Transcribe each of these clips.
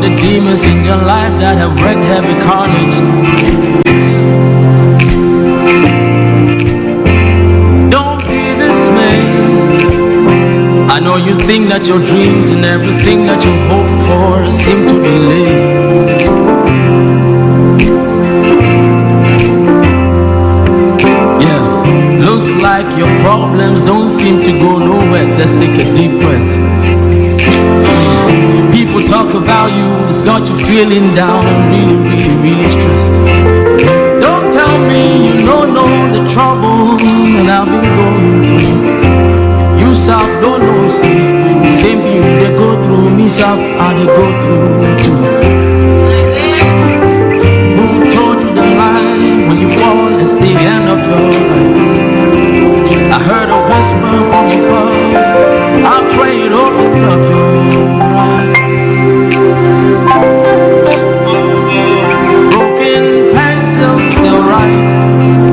the demons in your life that have wreaked heavy carnage. Don't be dismayed. I know you think that your dreams and everything that you hope for seem to delay. Looks like your problems don't seem to go nowhere. Just take a deep breath. People talk about you, it's got you feeling down and really stressed. Don't tell me you don't know the trouble that I've been going through. You self don't know, see the same thing they go through. Me self, I they go through too. Who told you the lie? When you fall, it's the end of your life. I heard a whisper from above. I pray it opens up your eyes. Broken pencils still write,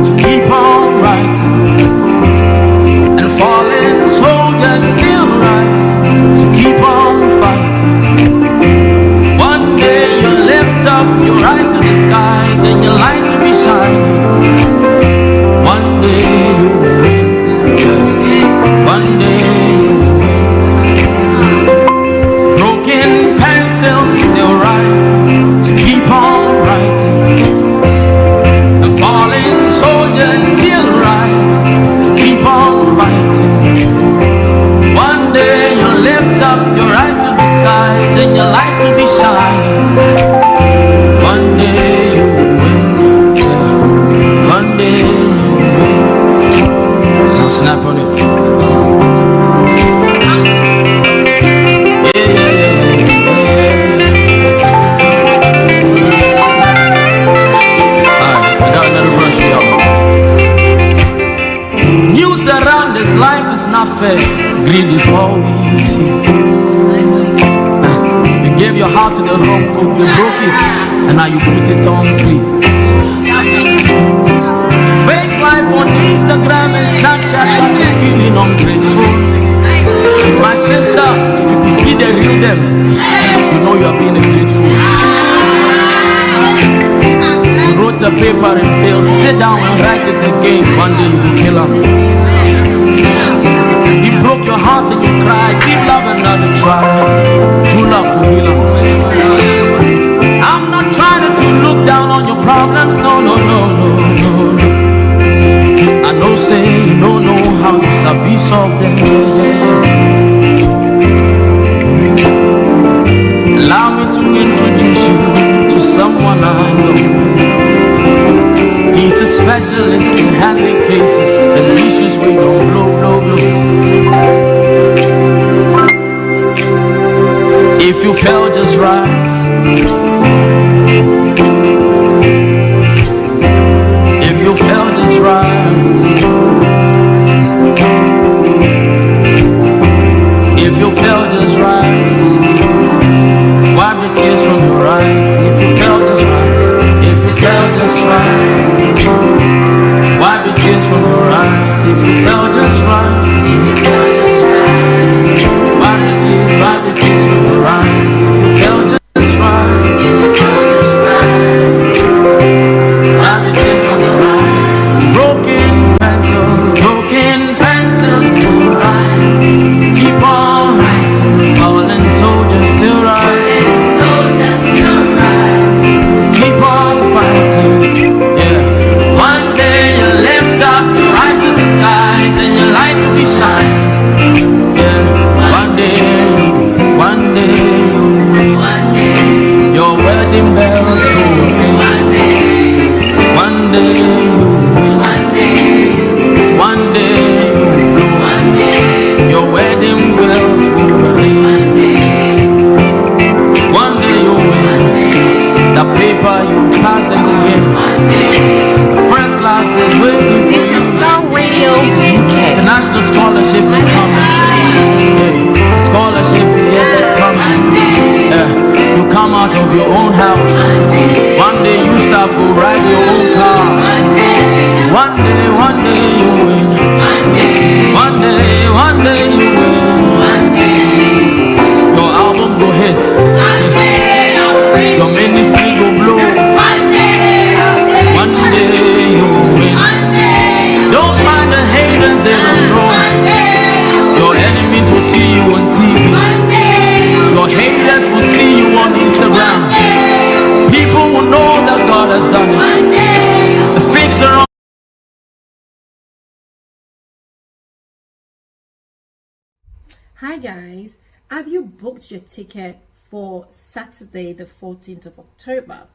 so keep on writing. And fallen soldiers still rise, so keep on fighting. One day you'll lift up your eyes to the skies and your light will be shining. One day you will win. One day you will win. Broken pencils still write, so keep on writing. And fallen soldiers still rise, so keep on fighting. One day you'll lift up your eyes to the skies and your light will be shining. One day you will win. Yeah. One day you will win. Now snap on it. News around this life is not fair. Greed is all we see. You gave your heart to the wrong folk, they broke it, and now you put it on free. Fake life on Instagram and Snapchat got you feeling ungrateful. My sister, if you could see the real them, you know you are being a grateful. You wrote a paper and failed. Sit down and write it again. One day you will kill him. He broke your heart and you cried. Give love another try. True love will heal him. I'm not trying to look down on your problems. No. I know say you don't know how you sabi solve them. Allow me to introduce you to someone I know. He's a specialist in handling cases and issues we don't blow. If you fell, just rise. If you fell, just rise. If you fell, just rise. Wipe the tears from your eyes. If you fell, just rise. If you fell, just rise. Wipe the tears from your eyes. If you fell, just rise. If you fell, just rise. Wipe the tears from your eyes. If you fell, just rise. If you fell, just rise. Wipe the tears from your eyes. Broken pencils still rise. Keep on writing. Fallen soldiers still rise. Keep on fighting. Yeah. One day you lift up your eyes to the skies and your light will be shining. Yeah. One day your wedding bells will ring. One day you win. One day you blow. Your wedding bells will ring. One day you win. The paper you pass it again. First class is waiting. This is Star Radio UK. International scholarship is coming. Hey, scholarship, yes, it's coming. You come out of your own house. One day you shall go ride your own car. One day you win. One day you win. Hi guys, have you booked your ticket for Saturday the 14th of October?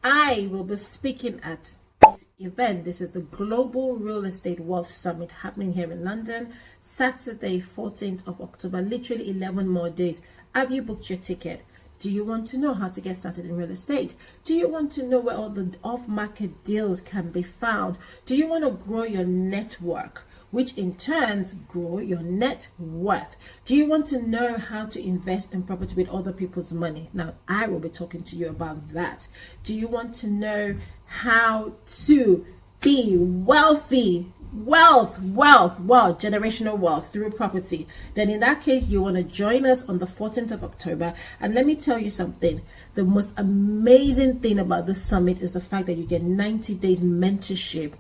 I will be speaking at this event. This is the Global Real Estate Wealth Summit happening here in London, Saturday 14th of October, literally 11 more days. Have you booked your ticket? Do you want to know how to get started in real estate? Do you want to know where all the off-market deals can be found? Do you want to grow your network, which in turn grow your net worth? Do you want to know how to invest in property with other people's money? Now, I will be talking to you about that. Do you want to know how to be wealthy? Generational wealth through property? Then in that case, you want to join us on the 14th of October. And let me tell you something. The most amazing thing about this summit is the fact that you get 90 days mentorship.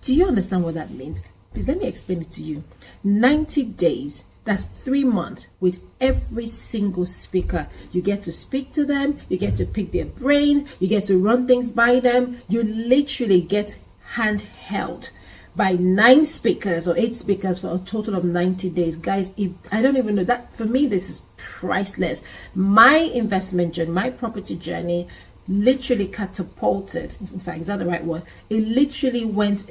Do you understand what that means? Please let me explain it to you. 90 days, that's 3 months with every single speaker. You get to speak to them, you get to pick their brains, you get to run things by them. You literally get handheld by 9 speakers or 8 speakers for a total of 90 days. Guys, if I don't even know that, for me, this is priceless. My investment journey, my property journey literally catapulted. In fact, is that the right word? It literally went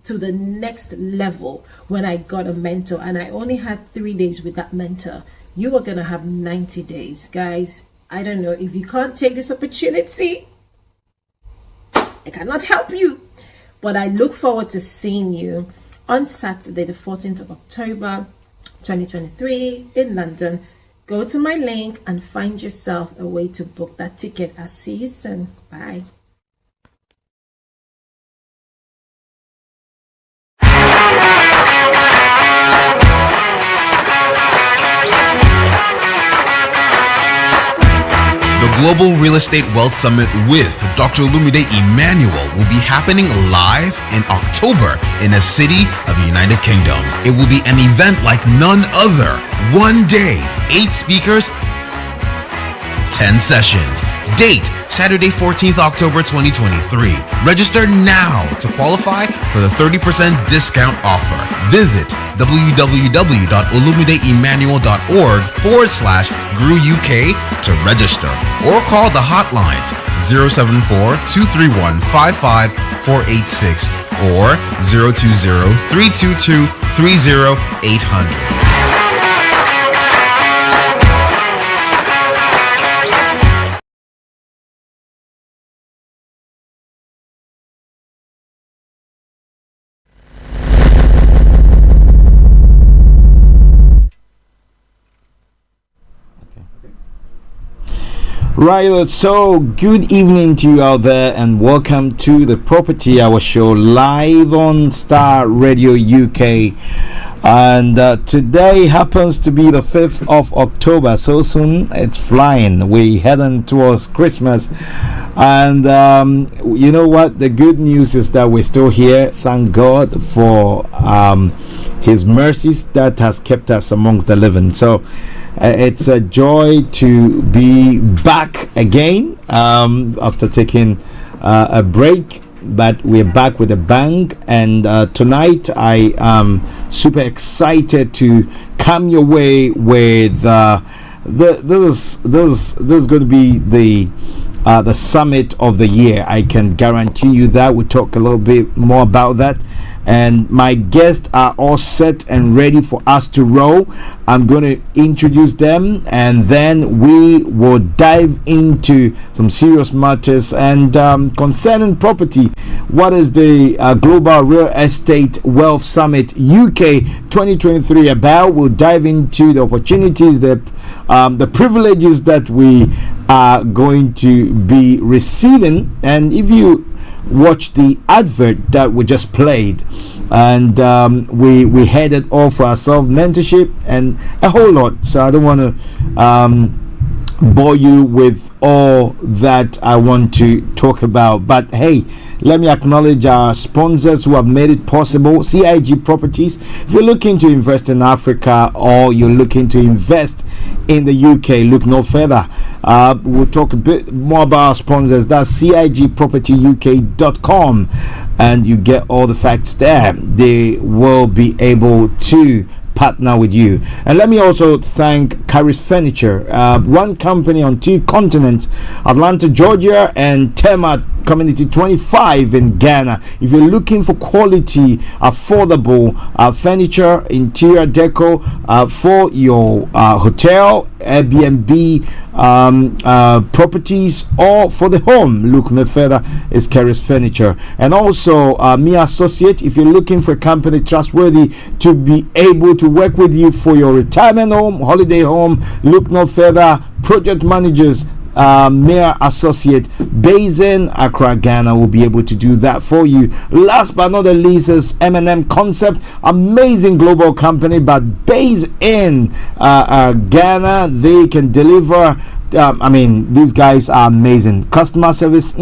to the next level when I got a mentor, and I only had 3 days with that mentor. You are gonna have 90 days, guys. I don't know if you can't take this opportunity, I cannot help you, but I look forward to seeing you on Saturday the 14th of October 2023 in London. Go to my link and find yourself a way to book that ticket. I'll see you soon. Bye. Global Real Estate Wealth Summit with Dr. Olumide Emmanuel will be happening live in October in a city of the United Kingdom. It will be an event like none other. 1 day, 8 speakers, 10 sessions. Date, Saturday 14th October 2023. Register now to qualify for the 30% discount offer. Visit www.olumideemmanuel.org/GrewUK to register, or call the hotlines 074-231-55486 or 020-322-30800. Right, so good evening to you out there, and welcome to the Property Hour Show live on Star Radio UK. And today happens to be the 5th of October. So soon it's flying. We're heading towards Christmas. And you know what? The good news is that we're still here. Thank God for His mercies that has kept us amongst the living. So it's a joy to be back again after taking a break, but we're back with a bang. And tonight I am super excited to come your way with this is going to be the summit of the year. I can guarantee you that. We'll talk a little bit more about that. And my guests are all set and ready for us to roll. I'm going to introduce them, and then we will dive into some serious matters and concerning property. What is the Global Real Estate Wealth Summit UK 2023 about? We'll dive into the opportunities, the privileges that we are going to be receiving. And if you watch the advert that we just played, and we headed off for ourselves mentorship and a whole lot, so I don't want to bore you with all that I want to talk about. But hey, let me acknowledge our sponsors who have made it possible. CIG Properties. If you're looking to invest in Africa or you're looking to invest in the UK, look no further. We'll talk a bit more about our sponsors. That's CIGPropertyUK.com, and you get all the facts there. They will be able to partner with you. And let me also thank Caris Furniture, one company on 2 continents, Atlanta, Georgia, and Tema Community 25 in Ghana. If you're looking for quality, affordable furniture, interior deco for your hotel, Airbnb properties, or for the home, look no further, is Caris Furniture. And also me associate, if you're looking for a company trustworthy to be able to work with you for your retirement home, holiday home, look no further, project managers, Mayor Associate based in Accra, Ghana, will be able to do that for you. Last but not the least is M&M Concept, amazing global company, but based in Ghana. They can deliver. These guys are amazing. Customer service,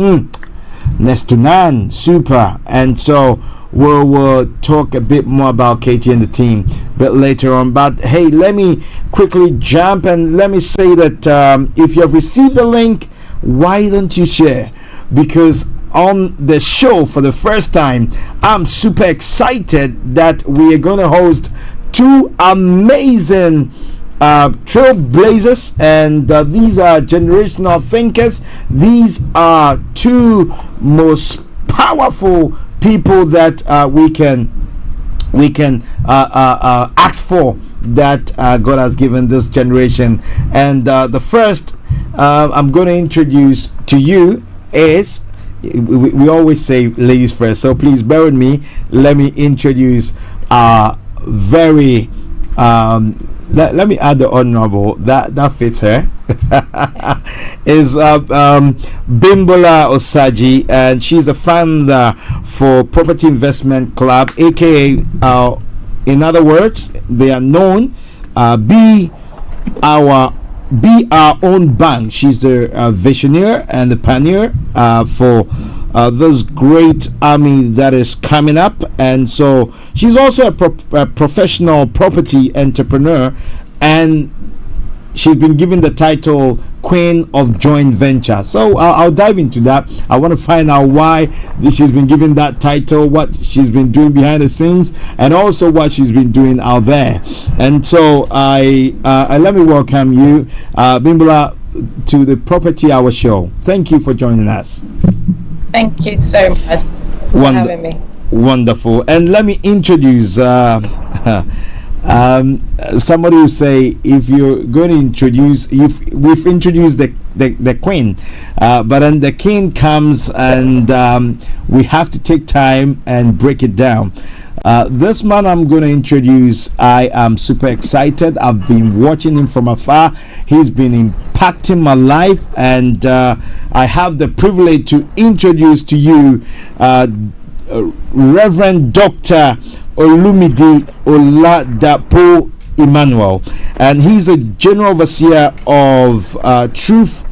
next to none, super. And so we'll talk a bit more about Katie and the team a bit later on. But hey, let me quickly jump and let me say that if you have received the link, why don't you share? Because on the show for the first time, I'm super excited that we are going to host 2 amazing trailblazers, and these are generational thinkers. These are 2 most powerful people that we can ask for, that God has given this generation. And the first I'm going to introduce to you is, we always say ladies first, so please bear with me. Let me introduce very let me add the honorable, that fits her. Is Bimbola Osagie, and she's the founder for Property Investment Club, aka in other words, they are known be our own bank. She's the visionary and the pioneer for this great army that is coming up. And so she's also a professional property entrepreneur, and she's been given the title Queen of Joint Venture. So I'll dive into that. I want to find out why she's been given that title, what she's been doing behind the scenes, and also what she's been doing out there. And so I let me welcome you, Bimbola, to the Property Hour show. Thank you for joining us. Thank you so much for having me. Wonderful. And let me introduce somebody will say, if you're going to introduce, if we've introduced the queen, but then the king comes, and we have to take time and break it down. This man I'm going to introduce, I am super excited. I've been watching him from afar. He's been impacting my life, and I have the privilege to introduce to you Reverend Dr. Olumide Oladapo Emmanuel, and he's the general overseer of Truth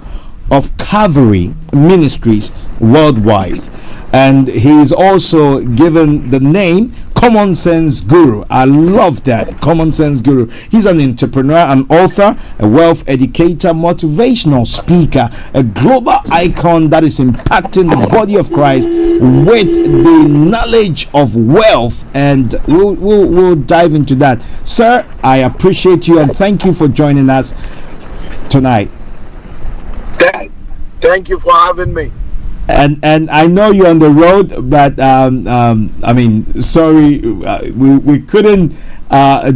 of Calvary Ministries worldwide, and he's also given the name Common Sense Guru. I love that, Common Sense Guru. He's an entrepreneur, an author, a wealth educator, motivational speaker, a global icon that is impacting the body of Christ with the knowledge of wealth, and we'll dive into that. Sir, I appreciate you and thank you for joining us tonight. Thank you for having me. And I know you're on the road, but sorry, we couldn't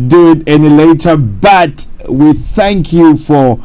do it any later, but we thank you for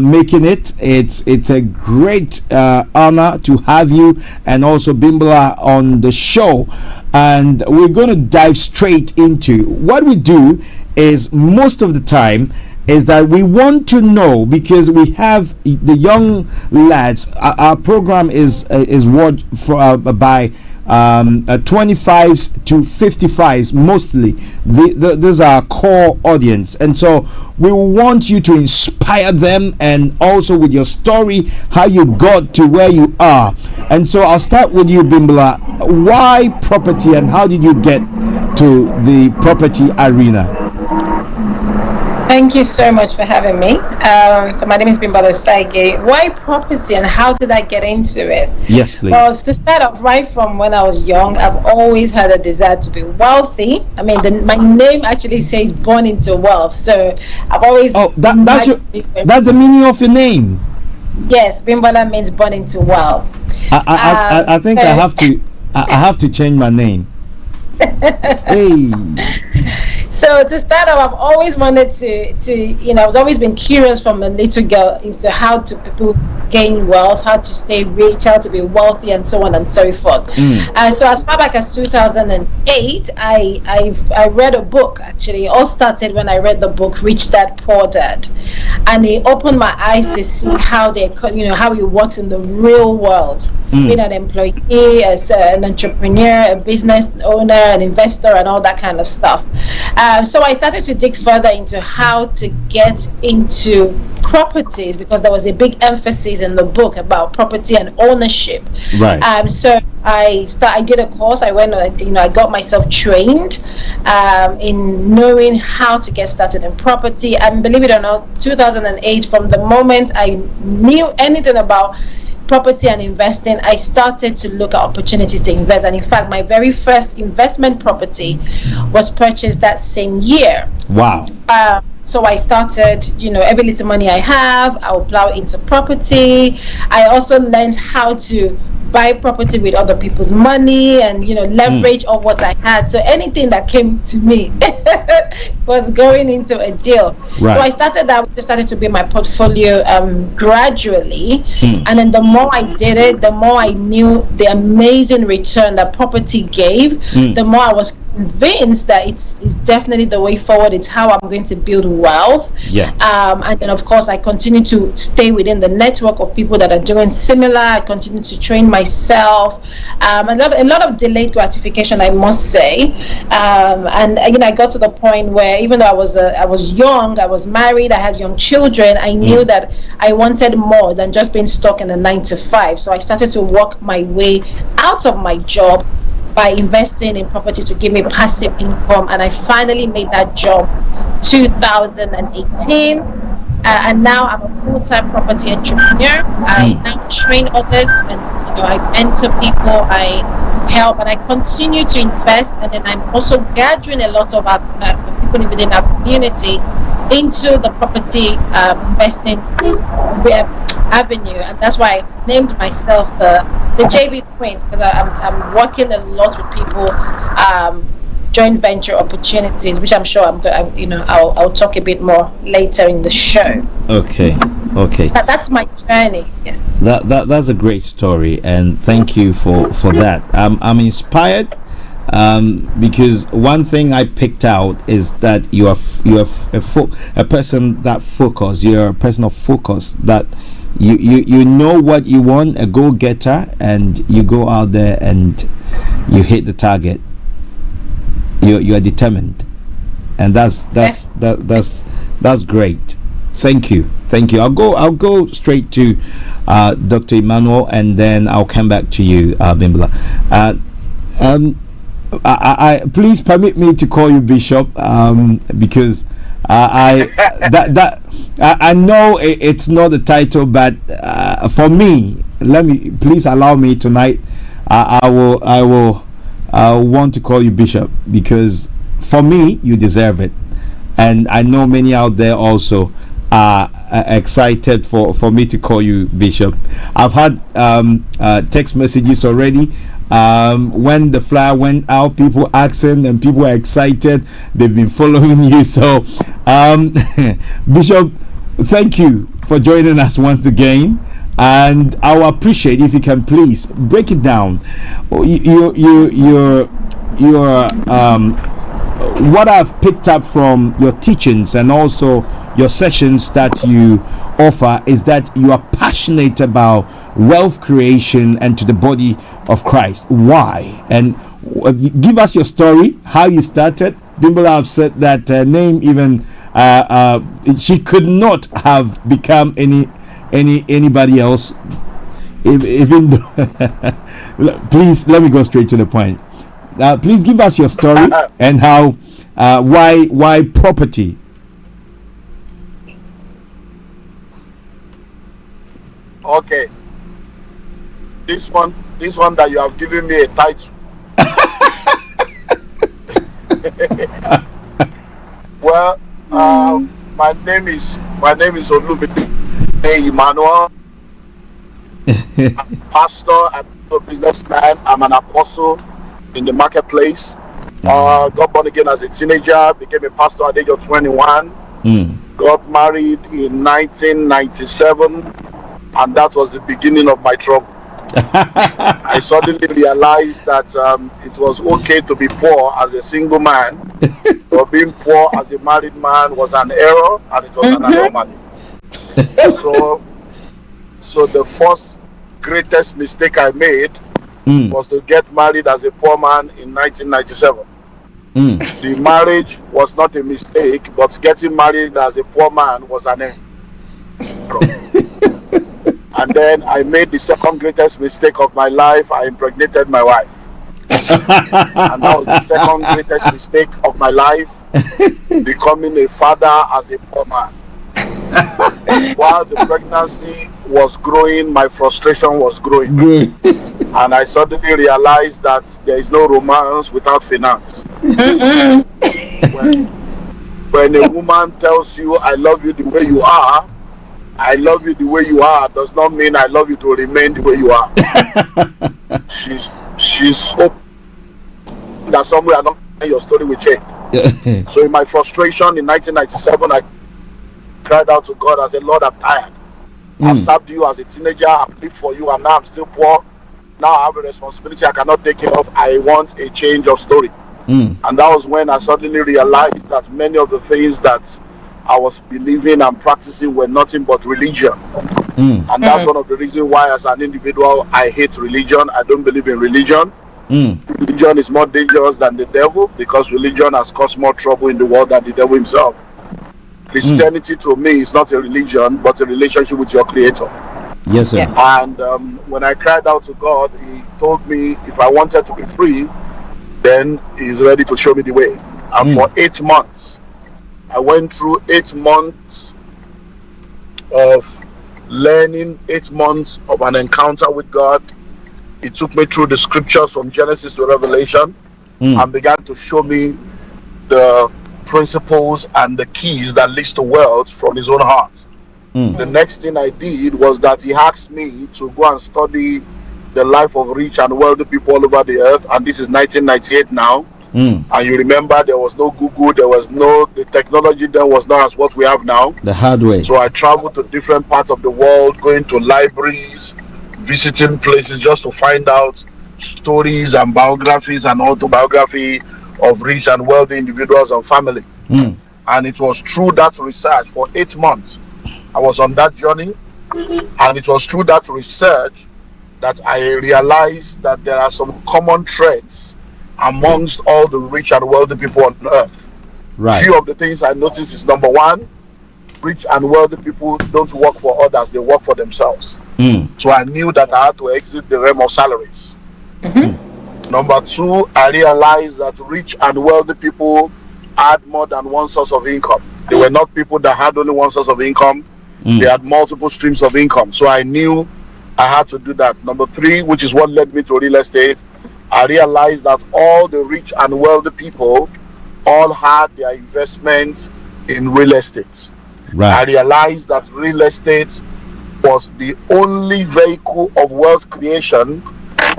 making it. It's a great honor to have you and also Bimbola on the show, and we're going to dive straight into what we do. Is most of the time is that we want to know, because we have the young lads. Our program is watched for by 25s to 55s mostly. These are our core audience, and so we want you to inspire them, and also with your story, how you got to where you are. And so I'll start with you, Bimbola. Why property, and how did you get to the property arena? Thank you so much for having me. So my name is Osagie. Why property and how did I get into it? Yes, please. Well, to start off, right from when I was young, I've always had a desire to be wealthy. I mean, my name actually says born into wealth. So I've always... Oh, that's the meaning of your name. Yes, Bimbola means born into wealth. I think I have to change my name. Hey. So to start off, I've always wanted to I've always been curious from a little girl as to how to people gain wealth, how to stay rich, how to be wealthy, and so on and so forth. So as far back as 2008, I read a book. Actually, it all started when I read the book Rich Dad Poor Dad, and it opened my eyes to see how how it works in the real world. Being an employee, as an entrepreneur, a business owner, an investor, and all that kind of stuff. So I started to dig further into how to get into properties, because there was a big emphasis in the book about property and ownership. Right. So I did a course. I went, I got myself trained in knowing how to get started in property. And believe it or not, 2008, from the moment I knew anything about property and investing, I started to look at opportunities to invest. And in fact, my very first investment property was purchased that same year. Wow. So I started, every little money I have, I'll plow into property. I also learned how to buy property with other people's money and, leverage of what I had. So anything that came to me was going into a deal. Right. So I started to build my portfolio gradually. And then the more I did it, the more I knew the amazing return that property gave, the more I was convinced that it's definitely the way forward. It's how I'm going to build wealth. Yeah. And then of course I continue to stay within the network of people that are doing similar. I continue to train myself. A lot of delayed gratification, I must say. And I got to the point where even though I was young, I was married, I had young children, I knew that I wanted more than just being stuck in a 9-to-5. So I started to work my way out of my job by investing in property to give me passive income, and I finally made that job 2018, and now I'm a full-time property entrepreneur. I now train others, and I mentor people, I help, and I continue to invest, and then I'm also gathering a lot of people within our community into the property investing avenue, and that's why I named myself the JB Queen, because I'm working a lot with people, joint venture opportunities, which I'm sure I'll talk a bit more later in the show. Okay. That's my journey. Yes. That's a great story, and thank you for that. I'm inspired. Because one thing I picked out is that you are a person that focus. You're a person of focus, that you know what you want, a go-getter, and you go out there and you hit the target. You are determined, and that's great. Thank you. I'll go straight to Dr. Emmanuel, and then I'll come back to you, Bimbola. I please permit me to call you Bishop, because I know it's not the title, but for me, please allow me tonight. I will want to call you Bishop, because for me you deserve it, and I know many out there also are excited for me to call you Bishop. I've had text messages already. When the flyer went out, people asking, and people are excited. They've been following you. So, Bishop, thank you for joining us once again, and I will appreciate if you can please break it down. What I've picked up from your teachings and also your sessions that you offer is that you are passionate about wealth creation and to the body of Christ. Why? And give us your story, how you started. Bimbola have said that name even she could not have become anybody else. Even though, please let me go straight to the point. Please give us your story and how why property. Okay. This one that you have given me a title. Well, my name is Emmanuel. I'm a pastor, I'm a businessman, I'm an apostle in the marketplace. Got born again as a teenager, became a pastor at the age of 21. Got married in 1997, and that was the beginning of my trouble. I suddenly realized that it was okay to be poor as a single man, but being poor as a married man was an error, and it was an anomaly. So the first greatest mistake I made was to get married as a poor man in 1997. The marriage was not a mistake, but getting married as a poor man was an error. And then I made the second greatest mistake of my life. I impregnated my wife. And that was the second greatest mistake of my life, becoming a father as a poor man. While the pregnancy was growing, my frustration was growing. And I suddenly realized that there is no romance without finance. When a woman tells you, I love you the way you are, I love you the way you are does not mean I love you to remain the way you are. She's hoping that somewhere along your story will change. So in my frustration in 1997, I cried out to God. I said, Lord, I'm tired. I've served you as a teenager, I've lived for you, and now I'm still poor. Now I have a responsibility I cannot take care of. I want a change of story. And that was when I suddenly realized that many of the things that I was believing and practicing were nothing but religion. And that's one of the reasons why, as an individual, I hate religion. I don't believe in religion. Religion is more dangerous than the devil, because religion has caused more trouble in the world than the devil himself. Christianity to me is not a religion, but a relationship with your creator. Yes, sir. And when I cried out to God, he told me if I wanted to be free, then he's ready to show me the way. And for 8 months, I went through 8 months of learning, 8 months of an encounter with God. He took me through the scriptures from Genesis to Revelation and began to show me the principles and the keys that leads to wealth from his own heart. The next thing I did was that he asked me to go and study the life of rich and wealthy people all over the earth, and this is 1998 now. And you remember there was no Google, the technology then was not as what we have now. The hard way. So I traveled to different parts of the world, going to libraries, visiting places just to find out stories and biographies and autobiography of rich and wealthy individuals and family. And it was through that research for 8 months. I was on that journey, and it was through that research that I realized that there are some common threads amongst all the rich and wealthy people on earth. Right. Few of the things I noticed is, number one, rich and wealthy people don't work for others, they work for themselves. So I knew that I had to exit the realm of salaries. Number two, I realized that rich and wealthy people had more than one source of income. They were not people that had only one source of income. They had multiple streams of income. So I knew I had to do that. Number three, which is what led me to real estate, I realized that all the rich and wealthy people all had their investments in real estate. Right. I realized that real estate was the only vehicle of wealth creation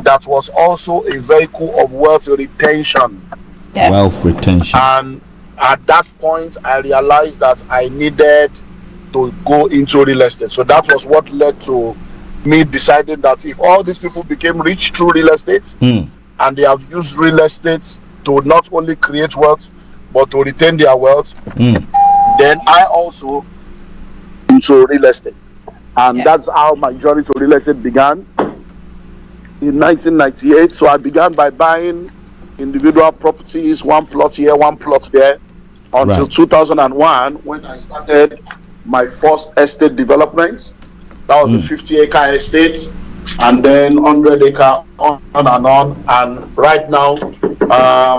that was also a vehicle of wealth retention. Wealth retention. And at that point, I realized that I needed to go into real estate. So that was what led to me deciding that if all these people became rich through real estate, and they have used real estate to not only create wealth, but to retain their wealth, then I also into real estate. And that's how my journey to real estate began in 1998. So I began by buying individual properties, one plot here, one plot there, until 2001, when I started my first estate development. That was a 50-acre estate, and then 100-acre, on and on. And right now,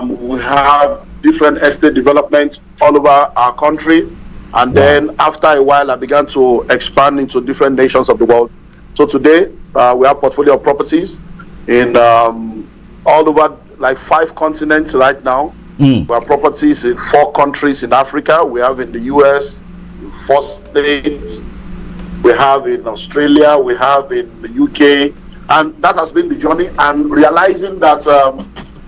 we have different estate developments all over our country. And then after a while, I began to expand into different nations of the world. So today, we have portfolio of properties in all over like 5 continents right now. We have properties in 4 countries in Africa. We have in the US, 4 states. We have in Australia. We have in the UK. And that has been the journey. And realizing that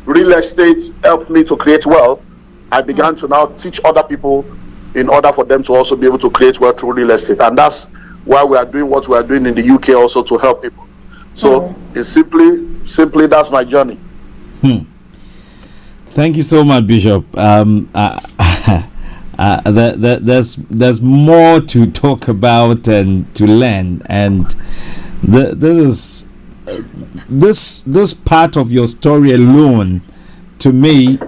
real estate helped me to create wealth, I began to now teach other people in order for them to also be able to create wealth through real estate. And that's why we are doing what we are doing in the UK also, to help people. So it's simply that's my journey. Thank you so much, Bishop. There's more to talk about and to learn, and this part of your story alone, to me,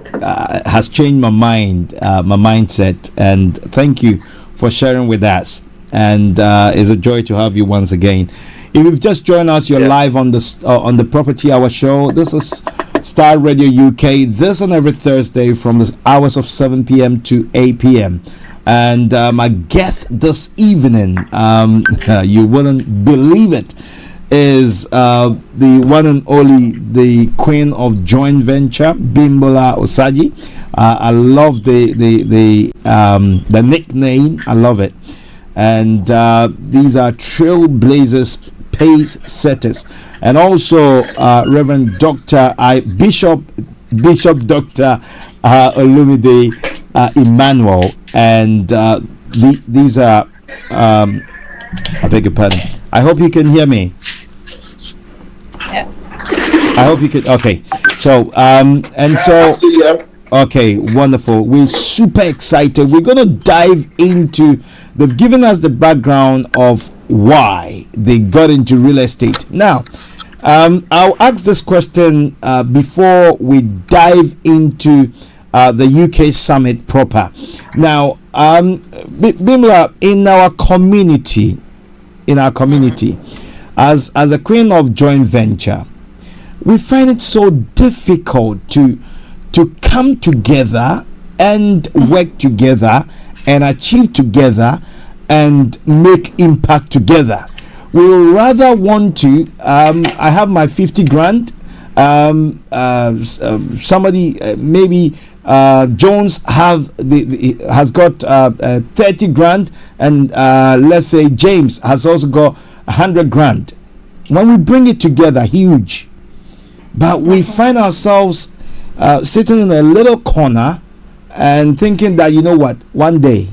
has changed my mind, my mindset. And thank you for sharing with us. And it's a joy to have you once again. If you've just joined us, you're live on the Property Hour show. This is Star Radio UK. This on every Thursday from the hours of 7 p.m. to 8 p.m. And my guest this evening, you wouldn't believe it, is the one and only, the queen of joint venture, Bimbola Osagie. I love the nickname. I love it. And these are trailblazers, pace setters, and also Reverend Dr. Bishop Dr. Olumide Emmanuel. And these are I beg your pardon. I hope you can hear me. Yeah. I hope you can. Okay. So okay, wonderful. We're super excited. We're going to dive into, they've given us the background of why they got into real estate. Now, I'll ask this question before we dive into the UK summit proper. Now, Bimla, in our community, as a queen of joint venture, we find it so difficult to come together and work together and achieve together and make impact together. We will rather want to I have my 50 grand, somebody maybe Jones has got 30 grand, and let's say James has also got 100 grand. When we bring it together, huge, but we find ourselves sitting in a little corner and thinking that, you know what, one day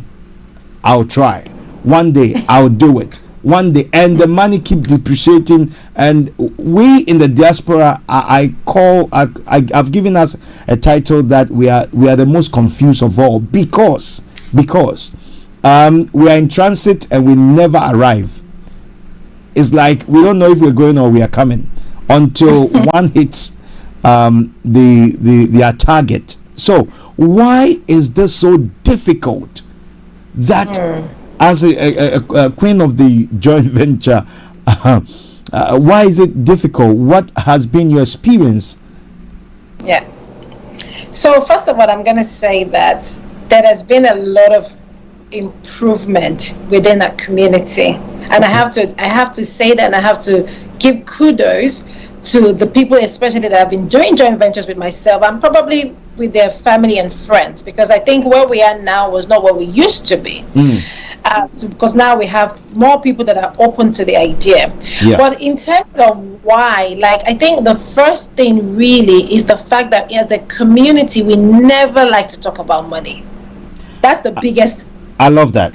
I'll try, one day I'll do it, one day, and the money keep depreciating. And we in the diaspora, I've given us a title that we are the most confused of all, because we are in transit and we never arrive. It's like we don't know if we're going or we are coming until one hits their target. So why is this so difficult that as a queen of the joint venture, why is it difficult? What has been your experience? Yeah. So first of all, I'm going to say that there has been a lot of improvement within that community, and I have to say that, and I have to give kudos to the people, especially that have been doing joint ventures with myself, and probably with their family and friends, because I think where we are now was not where we used to be. Because now we have more people that are open to the idea. But in terms of why, I think the first thing really is the fact that as a community, we never like to talk about money. That's the biggest. I love that.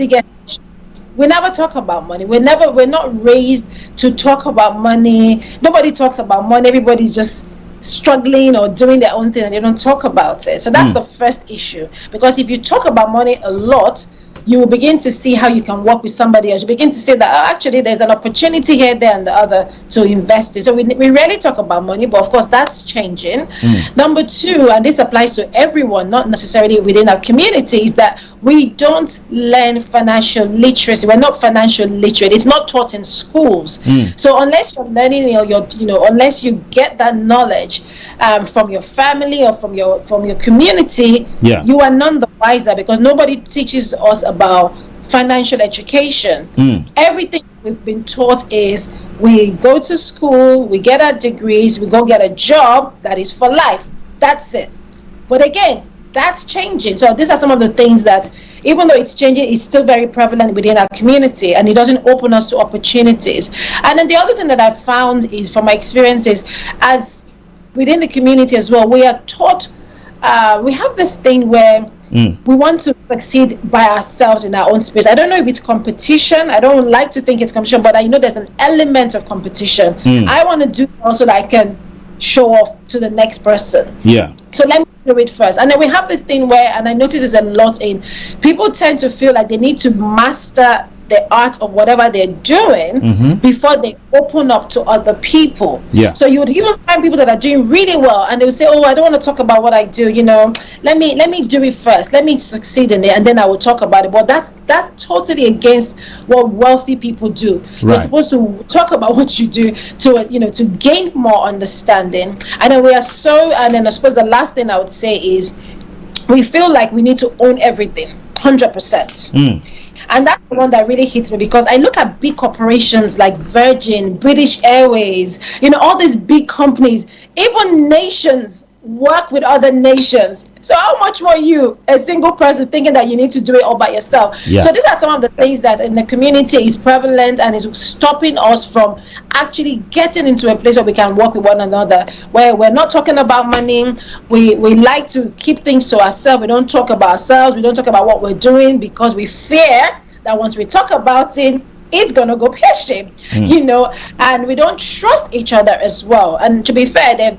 We never talk about money. We're not raised to talk about money. Nobody talks about money. Everybody's just struggling or doing their own thing, and they don't talk about it. So that's the first issue. Because if you talk about money a lot, you will begin to see how you can work with somebody else. You begin to see that actually there's an opportunity here, there, and the other to invest in. So we rarely talk about money, but of course that's changing. Number two, and this applies to everyone, not necessarily within our community, is that we don't learn financial literacy. We're not financial literate. It's not taught in schools. So unless you're learning, unless you get that knowledge from your family or from your community, you are none the wiser, because nobody teaches us about financial education. Everything we've been taught is we go to school, we get our degrees, we go get a job that is for life. That's it. But again, that's changing. So these are some of the things that, even though it's changing, it's still very prevalent within our community, and it doesn't open us to opportunities. And then the other thing that I found is, from my experiences, as within the community as well, we are taught, we have this thing where we want to succeed by ourselves in our own space. I don't know if it's competition. I don't like to think it's competition, but I know there's an element of competition. I want to do also that I can show off to the next person. Yeah. So let me do it first. And then we have this thing where, and I notice this a lot in, people tend to feel like they need to master the art of whatever they're doing before they open up to other people. Yeah. So you would even find people that are doing really well, and they would say, oh, I don't want to talk about what I do, let me do it first, let me succeed in it, and then I will talk about it. But that's totally against what wealthy people do. Right. You're supposed to talk about what you do to gain more understanding. And then and then I suppose the last thing I would say is, we feel like we need to own everything 100%. And that's the one that really hits me, because I look at big corporations like Virgin, British Airways, all these big companies, even nations work with other nations. So how much more you, a single person, thinking that you need to do it all by yourself? Yeah. So these are some of the things that in the community is prevalent and is stopping us from actually getting into a place where we can work with one another, where we're not talking about money. We like to keep things to ourselves. We don't talk about ourselves. We don't talk about what we're doing, because we fear that once we talk about it, it's gonna go pear-shaped, and we don't trust each other as well. And to be fair, there have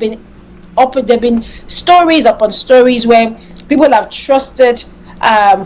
been stories upon stories where people have trusted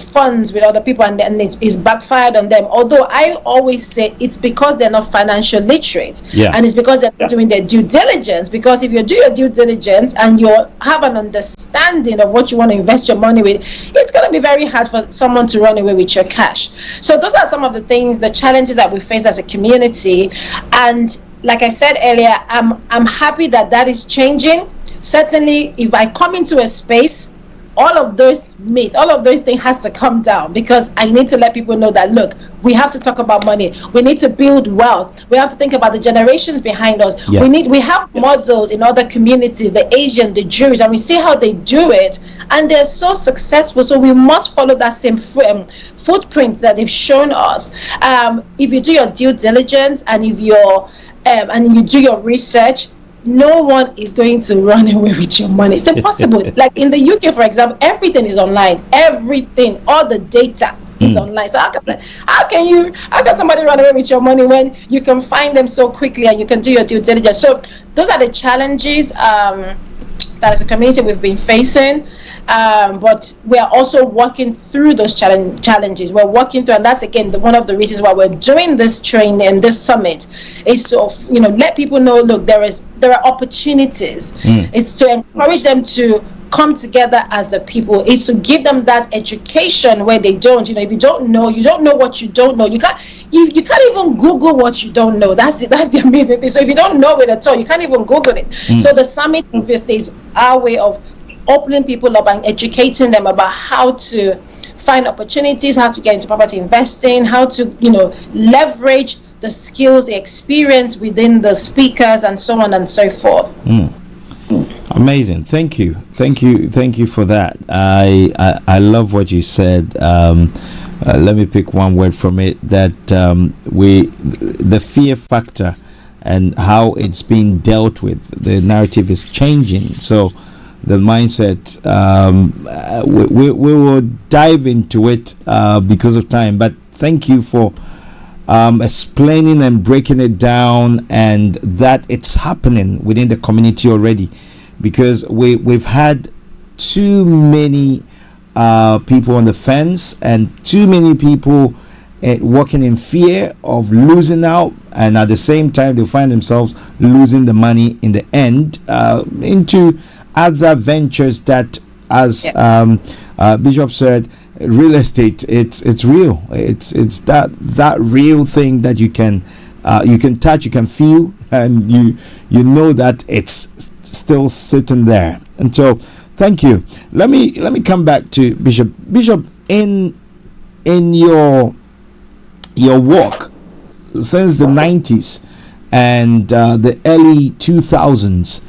funds with other people, and it's backfired on them. Although I always say it's because they're not financial literate, and it's because they're not doing their due diligence. Because if you do your due diligence and you have an understanding of what you want to invest your money with, it's going to be very hard for someone to run away with your cash. So those are some of the things, the challenges that we face as a community. And like I said earlier, I'm happy that is changing. Certainly, if I come into a space, all of those myths, all of those things has to come down, because I need to let people know that, look, we have to talk about money. We need to build wealth. We have to think about the generations behind us. Yeah. We have models in other communities, the Asian, the Jewish, and we see how they do it, and they're so successful. So we must follow that same footprint that they've shown us. If you do your due diligence, and if and you do your research, no one is going to run away with your money. It's impossible. Like in the UK, for example, everything is online. Everything, all the data is online. So how can somebody run away with your money when you can find them so quickly and you can do your due diligence? So those are the challenges that as a community we've been facing. But we are also working through those challenges. We're working through, and that's again one of the reasons why we're doing this training and this summit, is to let people know, look, there are opportunities. It's to encourage them to come together as a people. It's to give them that education where they don't. If you don't know what you don't know. You can't even Google what you don't know. That's the amazing thing. So if you don't know it at all, you can't even Google it. So the summit obviously is our way of opening people up and educating them about how to find opportunities, how to get into property investing, how to leverage the skills, the experience within the speakers, and so on and so forth. Amazing. Thank you for that. I love what you said. Let me pick one word from it, that the fear factor and how it's being dealt with, the narrative is changing. So the mindset, we will dive into it because of time, but thank you for explaining and breaking it down, and that it's happening within the community already, because we've had too many people on the fence, and too many people working in fear of losing out, and at the same time they find themselves losing the money in the end into other ventures that, as Bishop said, real estate, it's real. It's that real thing that you can touch, you can feel, and you know that it's still sitting there. And so thank you. Let me come back to Bishop in your walk since the 90s and the early 2000s.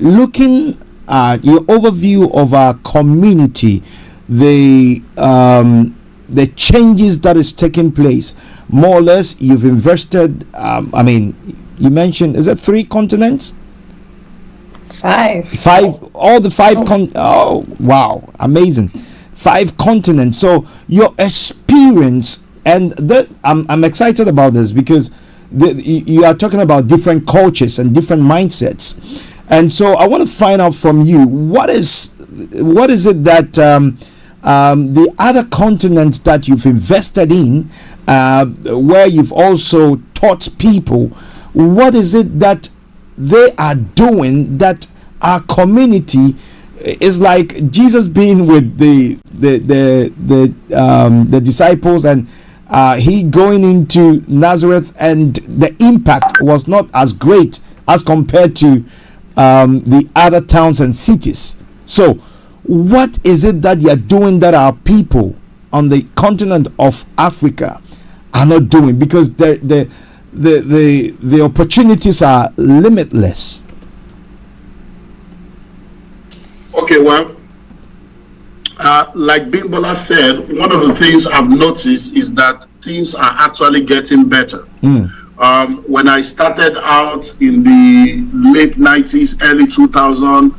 Looking at your overview of our community, the changes that is taking place, more or less, you've invested. You mentioned, is it 3 continents? 5. All the 5 oh wow, amazing. 5 continents. So your experience, and that I'm excited about this because you are talking about different cultures and different mindsets, and so I want to find out from you what is it that the other continents that you've invested in, where you've also taught people, what is it that they are doing that our community is like Jesus being with the disciples, and he going into Nazareth, and the impact was not as great as compared to the other towns and cities. So what is it that you're doing that our people on the continent of Africa are not doing? Because the opportunities are limitless. Okay, well, like Bimbola said, one of the things I've noticed is that things are actually getting better. When I started out in the late 90s, early 2000s,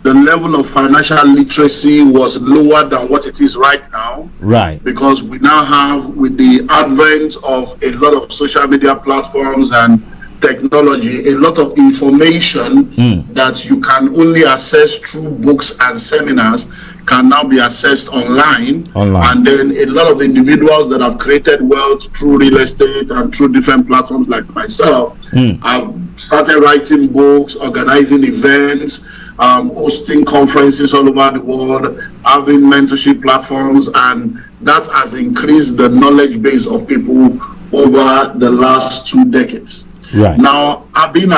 the level of financial literacy was lower than what it is right now. Right. Because we now have, with the advent of a lot of social media platforms and technology, a lot of information that you can only access through books and seminars can now be accessed online. And then a lot of individuals that have created wealth through real estate and through different platforms like myself have started writing books, organizing events, hosting conferences all over the world, having mentorship platforms, and that has increased the knowledge base of people over the last 2 decades. Right. Now, I've been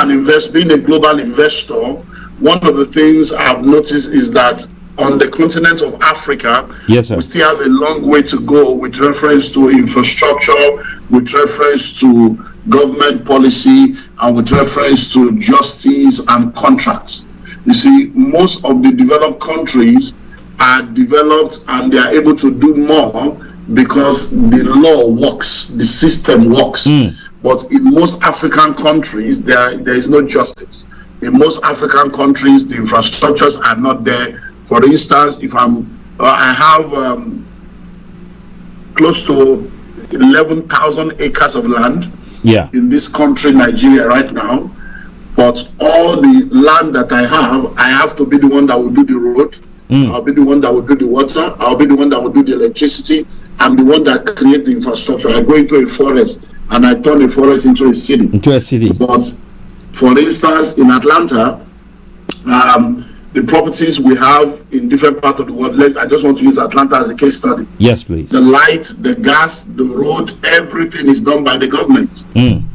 being a global investor. One of the things I've noticed is that on the continent of Africa, yes, sir, we still have a long way to go with reference to infrastructure, with reference to government policy, and with reference to justice and contracts. You see, most of the developed countries are developed and they are able to do more because the law works, the system works. But in most African countries, there is no justice. In most African countries, the infrastructures are not there. For instance, if I have close to 11,000 acres of land in this country, Nigeria, right now. But all the land that I have to be the one that will do the road. I'll be the one that will do the water. I'll be the one that will do the electricity. I'm the one that creates the infrastructure. I go into a forest and I turn a forest into a city. But for instance, in Atlanta, the properties we have in different parts of the world, I just want to use Atlanta as a case study. Yes, please. The light, the gas, the road, everything is done by the government.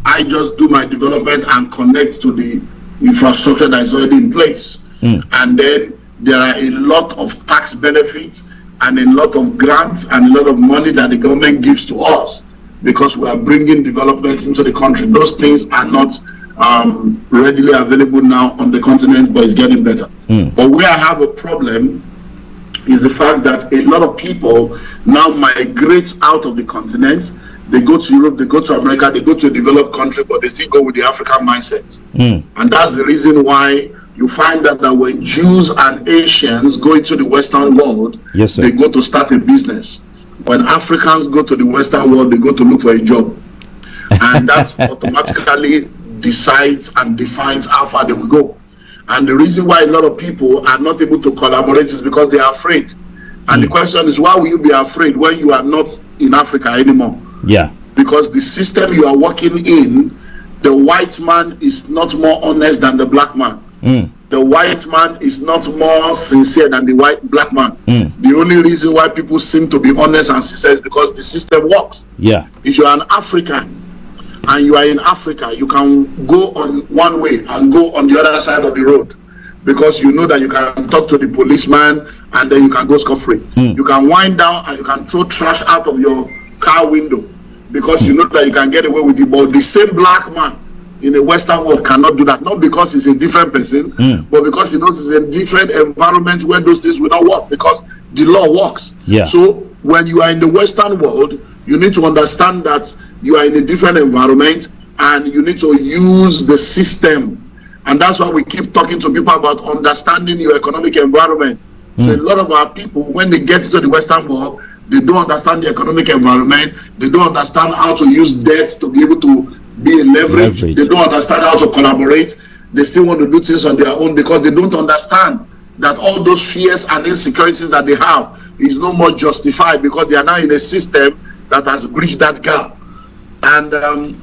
I just do my development and connect to the infrastructure that is already in place. And then there are a lot of tax benefits and a lot of grants and a lot of money that the government gives to us because we are bringing development into the country. Those things are not readily available now on the continent, but it's getting better. But where I have a problem is the fact that a lot of people now migrate out of the continent. They go to Europe, they go to America, they go to a developed country, but they still go with the African mindset. And that's the reason why you find that when Jews and Asians go into the Western world, they go to start a business. When Africans go to the Western world, they go to look for a job. And that automatically decides and defines how far they will go. And the reason why a lot of people are not able to collaborate is because they are afraid. And the question is, why will you be afraid when you are not in Africa anymore? Because the system you are working in, the white man is not more honest than the black man. The white man is not more sincere than the black man. The only reason why people seem to be honest and sincere is because the system works. If you are an African and you are in Africa, you can go on one way and go on the other side of the road because you know that you can talk to the policeman and then you can go scot-free. You can wind down and you can throw trash out of your car window because you know that you can get away with it. But the same black man in the Western world cannot do that, not because he's a different person, but because he knows it's a different environment where those things will not work, because the law works. Yeah. So when you are in the Western world, you need to understand that you are in a different environment and you need to use the system. And that's why we keep talking to people about understanding your economic environment. So a lot of our people, when they get into the Western world, they don't understand the economic environment. They don't understand how to use debt to be able to be a leverage. They don't understand how to collaborate. They still want to do things on their own because they don't understand that all those fears and insecurities that they have is no more justified because they are now in a system that has bridged that gap. And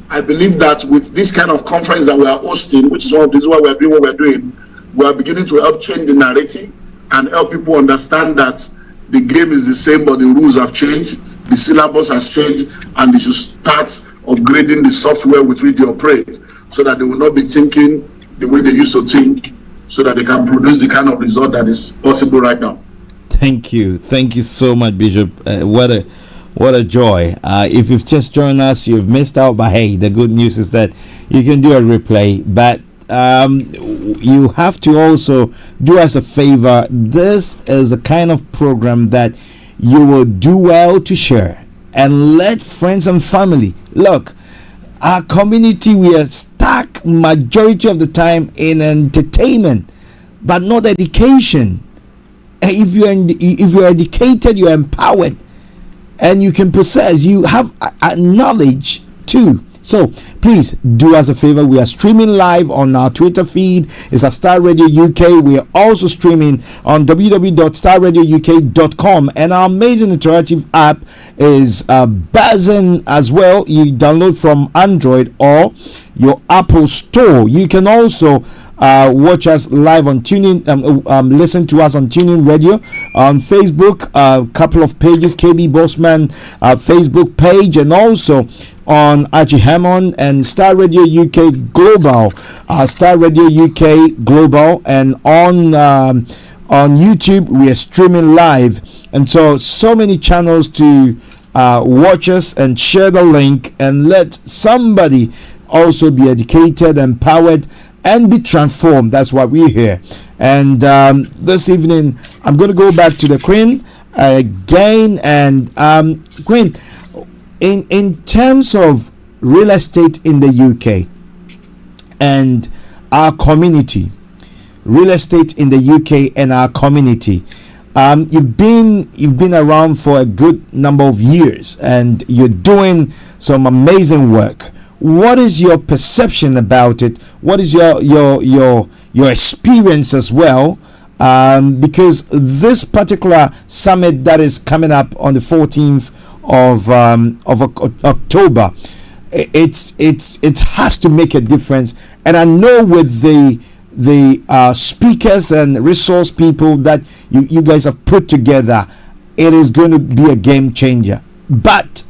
I believe that with this kind of conference that we are hosting, which is one of the reasons why we are doing what we're doing, we are beginning to help change the narrative and help people understand that the game is the same, but the rules have changed, the syllabus has changed, and they should start upgrading the software with which they operate so that they will not be thinking the way they used to think, so that they can produce the kind of result that is possible right now. Thank you so much, Bishop. What a joy. If you've just joined us, you've missed out, but hey, the good news is that you can do a replay, but you have to also do us a favor. This is a kind of program that you will do well to share and let friends and family. Look, our community, we are stuck majority of the time in entertainment, but not education. If you're educated, you're empowered, and you can possess, you have a knowledge too. So please do us a favor. We are streaming live on our Twitter feed. It's at Star Radio UK. We are also streaming on www.starradiouk.com, and our amazing interactive app is buzzing as well. You download from Android or your Apple Store. You can also watch us live on TuneIn, listen to us on TuneIn Radio, on Facebook, a couple of pages, KB Bossman Facebook page, and also on Archie Hammond and Star Radio UK Global, Star Radio UK Global, and on YouTube we are streaming live, and so many channels to watch us and share the link and let somebody also be educated, empowered, and be transformed. That's why we're here. And this evening I'm going to go back to the Queen again, and Queen, in terms of real estate in the UK and our community, real estate in the UK and our community, you've been around for a good number of years and you're doing some amazing work. What is your perception about it? What is your experience as well? Because this particular summit that is coming up on the 14th of October, it has to make a difference. And I know with the speakers and resource people that you guys have put together, it is going to be a game changer. But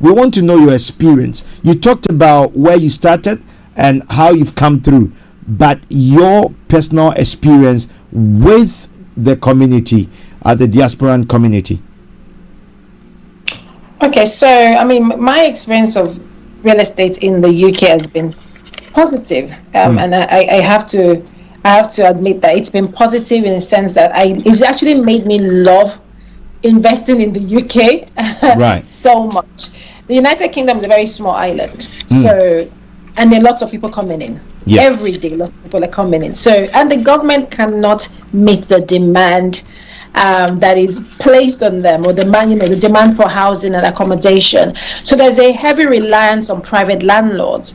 we want to know your experience. You talked about where you started and how you've come through, but your personal experience with the community, the diasporan community. Okay, so I mean, my experience of real estate in the UK has been positive, and I have to admit that it's been positive in the sense that it's actually made me love investing in the UK right. so much. The United Kingdom is a very small island, so, and there are lots of people coming in. Yeah. Every day, lots of people are coming in. So, and the government cannot meet the demand that is placed on them, or the demand for housing and accommodation. So there's a heavy reliance on private landlords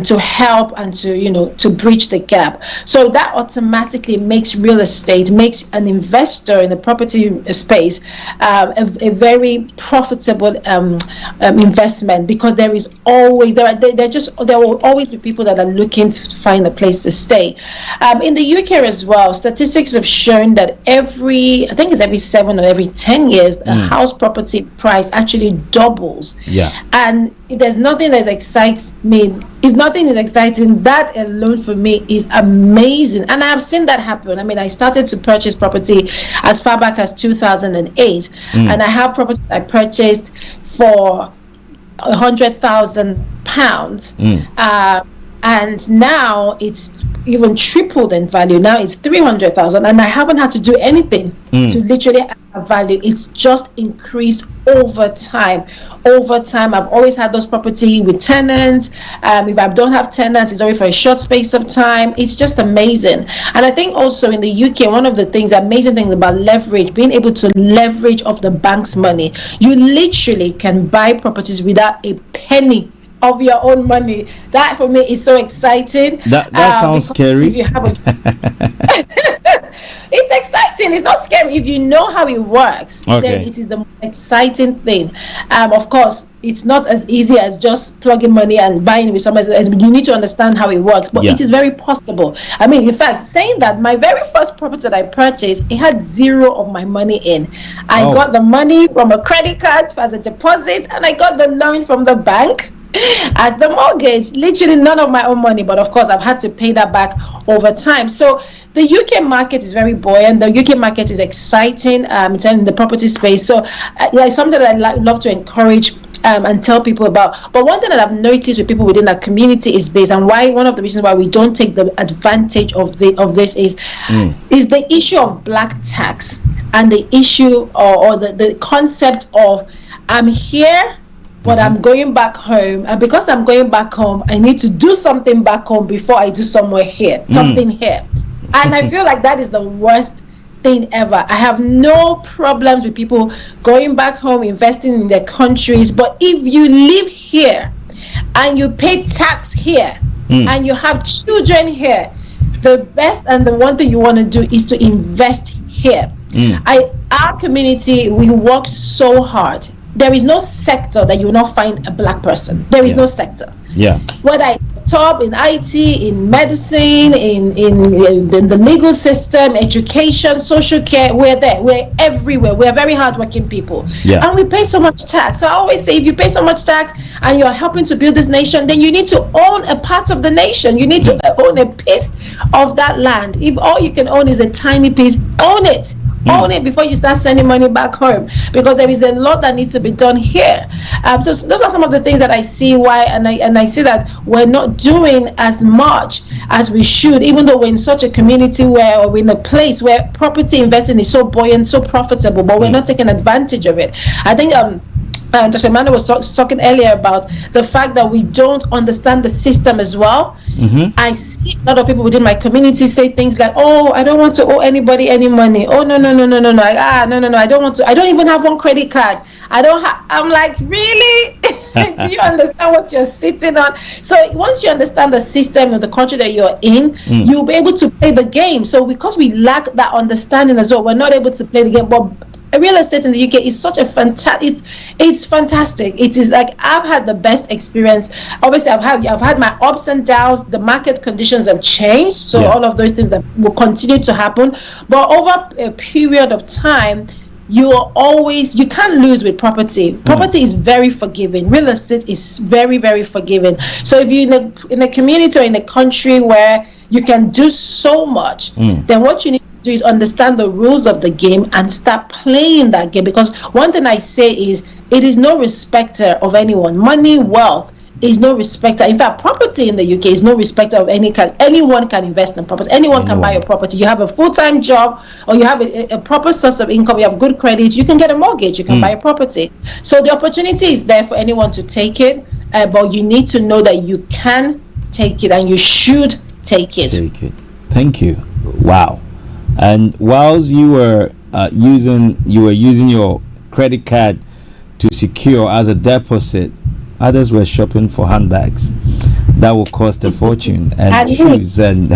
to help and to bridge the gap. So that automatically makes real estate, makes an investor in the property space a very profitable investment, because there will always be people that are looking to find a place to stay. In the UK as well, statistics have shown that I think it's every 7 or every 10 years, a house property price actually doubles. Yeah. And if there's nothing that excites me, if nothing is exciting, that alone for me is amazing. And I've seen that happen. I mean, I started to purchase property as far back as 2008, and I have property I purchased for £100,000, and now it's even tripled in value. Now it's 300,000, and I haven't had to do anything to literally add value. It's just increased over time. Over time, I've always had those property with tenants. If I don't have tenants, it's only for a short space of time. It's just amazing. And I think also in the UK, one of the amazing things about leverage, being able to leverage off the bank's money, you literally can buy properties without a penny of your own money. That for me is so exciting. That sounds scary. If you have it's exciting. It's not scary if you know how it works. Okay. Then it is the most exciting thing. Of course, it's not as easy as just plugging money and buying with somebody else. You need to understand how it works, but it is very possible. I mean, in fact, saying that, my very first property that I purchased, it had zero of my money in. I got the money from a credit card as a deposit, and I got the loan from the bank as the mortgage. Literally none of my own money, but of course I've had to pay that back over time. So the UK market is very buoyant. The UK market is exciting in the property space. So it's something that I love to encourage and tell people about. But one thing that I've noticed with people within that community is this, and why one of the reasons why we don't take the advantage of this is the issue of black tax, and the issue or the concept of I'm here, but I'm going back home, and because I'm going back home, I need to do something back home before I do something here. And I feel like that is the worst thing ever. I have no problems with people going back home, investing in their countries, but if you live here and you pay tax here and you have children here, the best and the one thing you want to do is to invest here. Our community, we work so hard. There is no sector that you will not find a black person. There is no sector. Whether it's top in IT, in medicine, in the legal system, education, social care, we're there. We're everywhere. We're very hardworking people. And we pay so much tax. So I always say, if you pay so much tax and you're helping to build this nation, then you need to own a part of the nation. You need to own a piece of that land. If all you can own is a tiny piece, own it. Own it before you start sending money back home, because there is a lot that needs to be done here. So those are some of the things that I see why, and I see that we're not doing as much as we should, even though we're in such a community or we're in a place where property investing is so buoyant, so profitable, but we're not taking advantage of it. I think Dr. Emmanuel was talking earlier about the fact that we don't understand the system as well. I see a lot of people within my community say things like, "Oh, I don't want to owe anybody any money. Oh, no, no, I don't want to. I don't even have one credit card. I'm like, really? Do you understand what you're sitting on?" So once you understand the system of the country that you're in, you'll be able to play the game. So because we lack that understanding as well, we're not able to play the game. But real estate in the UK is such a it's fantastic. It is like, I've had the best experience. Obviously I've had my ups and downs. The market conditions have changed, so all of those things that will continue to happen, but over a period of time, you can't lose with property. Property is very forgiving. Real estate is very, very forgiving. So if you're in a community or in a country where you can do so much, then what you need do is understand the rules of the game and start playing that game. Because one thing I say is, it is no respecter of anyone. Money, wealth is no respecter. In fact, property in the UK is no respecter of any kind. Anyone can invest in property. Anyone can buy a property. You have a full-time job, or you have a proper source of income, you have good credit, you can get a mortgage, you can buy a property. So the opportunity is there for anyone to take it, but you need to know that you can take it and you should take it. Thank you. Wow. And whilst you were using your credit card to secure as a deposit, others were shopping for handbags that will cost a fortune, and shoes, and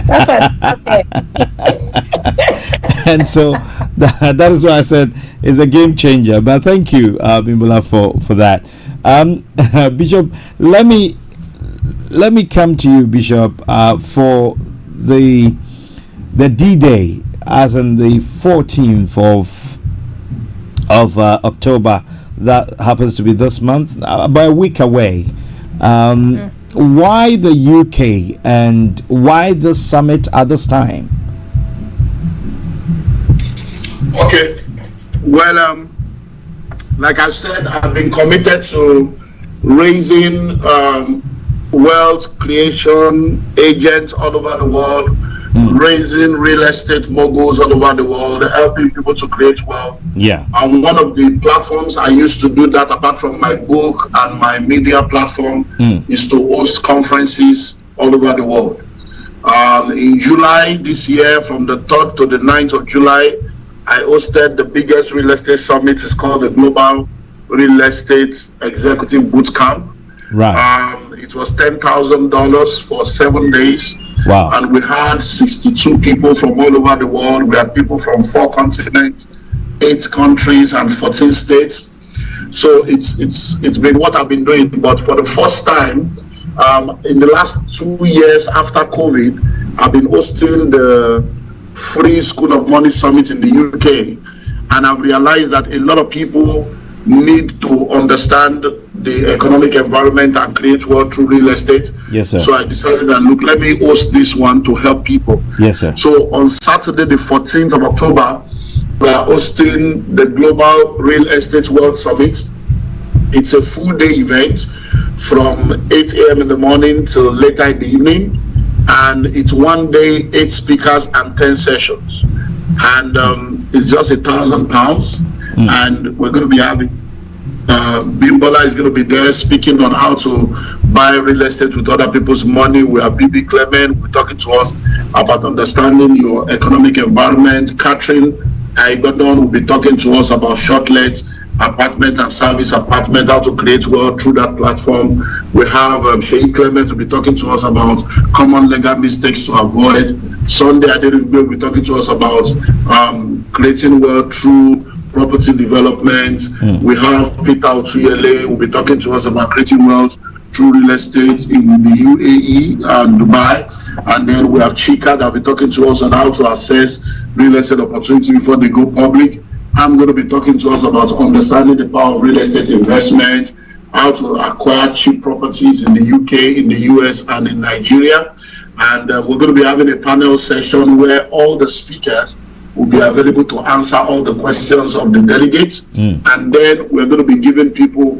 and so that is why I said it's a game changer. But thank you, Bimbula, for that. Bishop, let me come to you, Bishop, for the D-Day, as in the 14th of October. That happens to be this month, about a week away. Why the UK, and why the summit at this time? Okay, well, like I said, I've been committed to raising wealth creation agents all over the world, raising real estate moguls all over the world, helping people to create wealth. Yeah. And one of the platforms I used to do that, apart from my book and my media platform, is to host conferences all over the world. In July this year, from the 3rd to the 9th of July, I hosted the biggest real estate summit. It's called the Global Real Estate Executive Boot Camp. Right. It was $10,000 for 7 days. Wow. And we had 62 people from all over the world. We had people from 4 continents, 8 countries, and 14 states. So it's been what I've been doing. But for the first time, in the last 2 years after COVID, I've been hosting the Free School of Money Summit in the UK. And I've realized that a lot of people need to understand the economic environment and create wealth through real estate. Yes, sir. So I decided that, look, let me host this one to help people. Yes, sir. So on Saturday, the 14th of October, we are hosting the Global Real Estate World Summit. It's a full-day event from 8 a.m. in the morning till later in the evening. And it's 1 day, 8 speakers and 10 sessions. And it's just £1,000. And we're going to be having Bimbola is going to be there speaking on how to buy real estate with other people's money. We have BB Clement. We're talking to us about understanding your economic environment. Catherine Igodon will be talking to us about short-let apartment and service apartment, how to create wealth through that platform. We have Sheikh Clement will be talking to us about common legal mistakes to avoid. Sunday Adelugbe will be talking to us about creating wealth through property development. We have Peter Otuyele will be talking to us about creating wealth through real estate in the UAE and Dubai. And then we have Chika that will be talking to us on how to assess real estate opportunity before they go public. I'm going to be talking to us about understanding the power of real estate investment, how to acquire cheap properties in the UK, in the US, and in Nigeria. And we're going to be having a panel session where all the speakers will be available to answer all the questions of the delegates. And then we're going to be giving people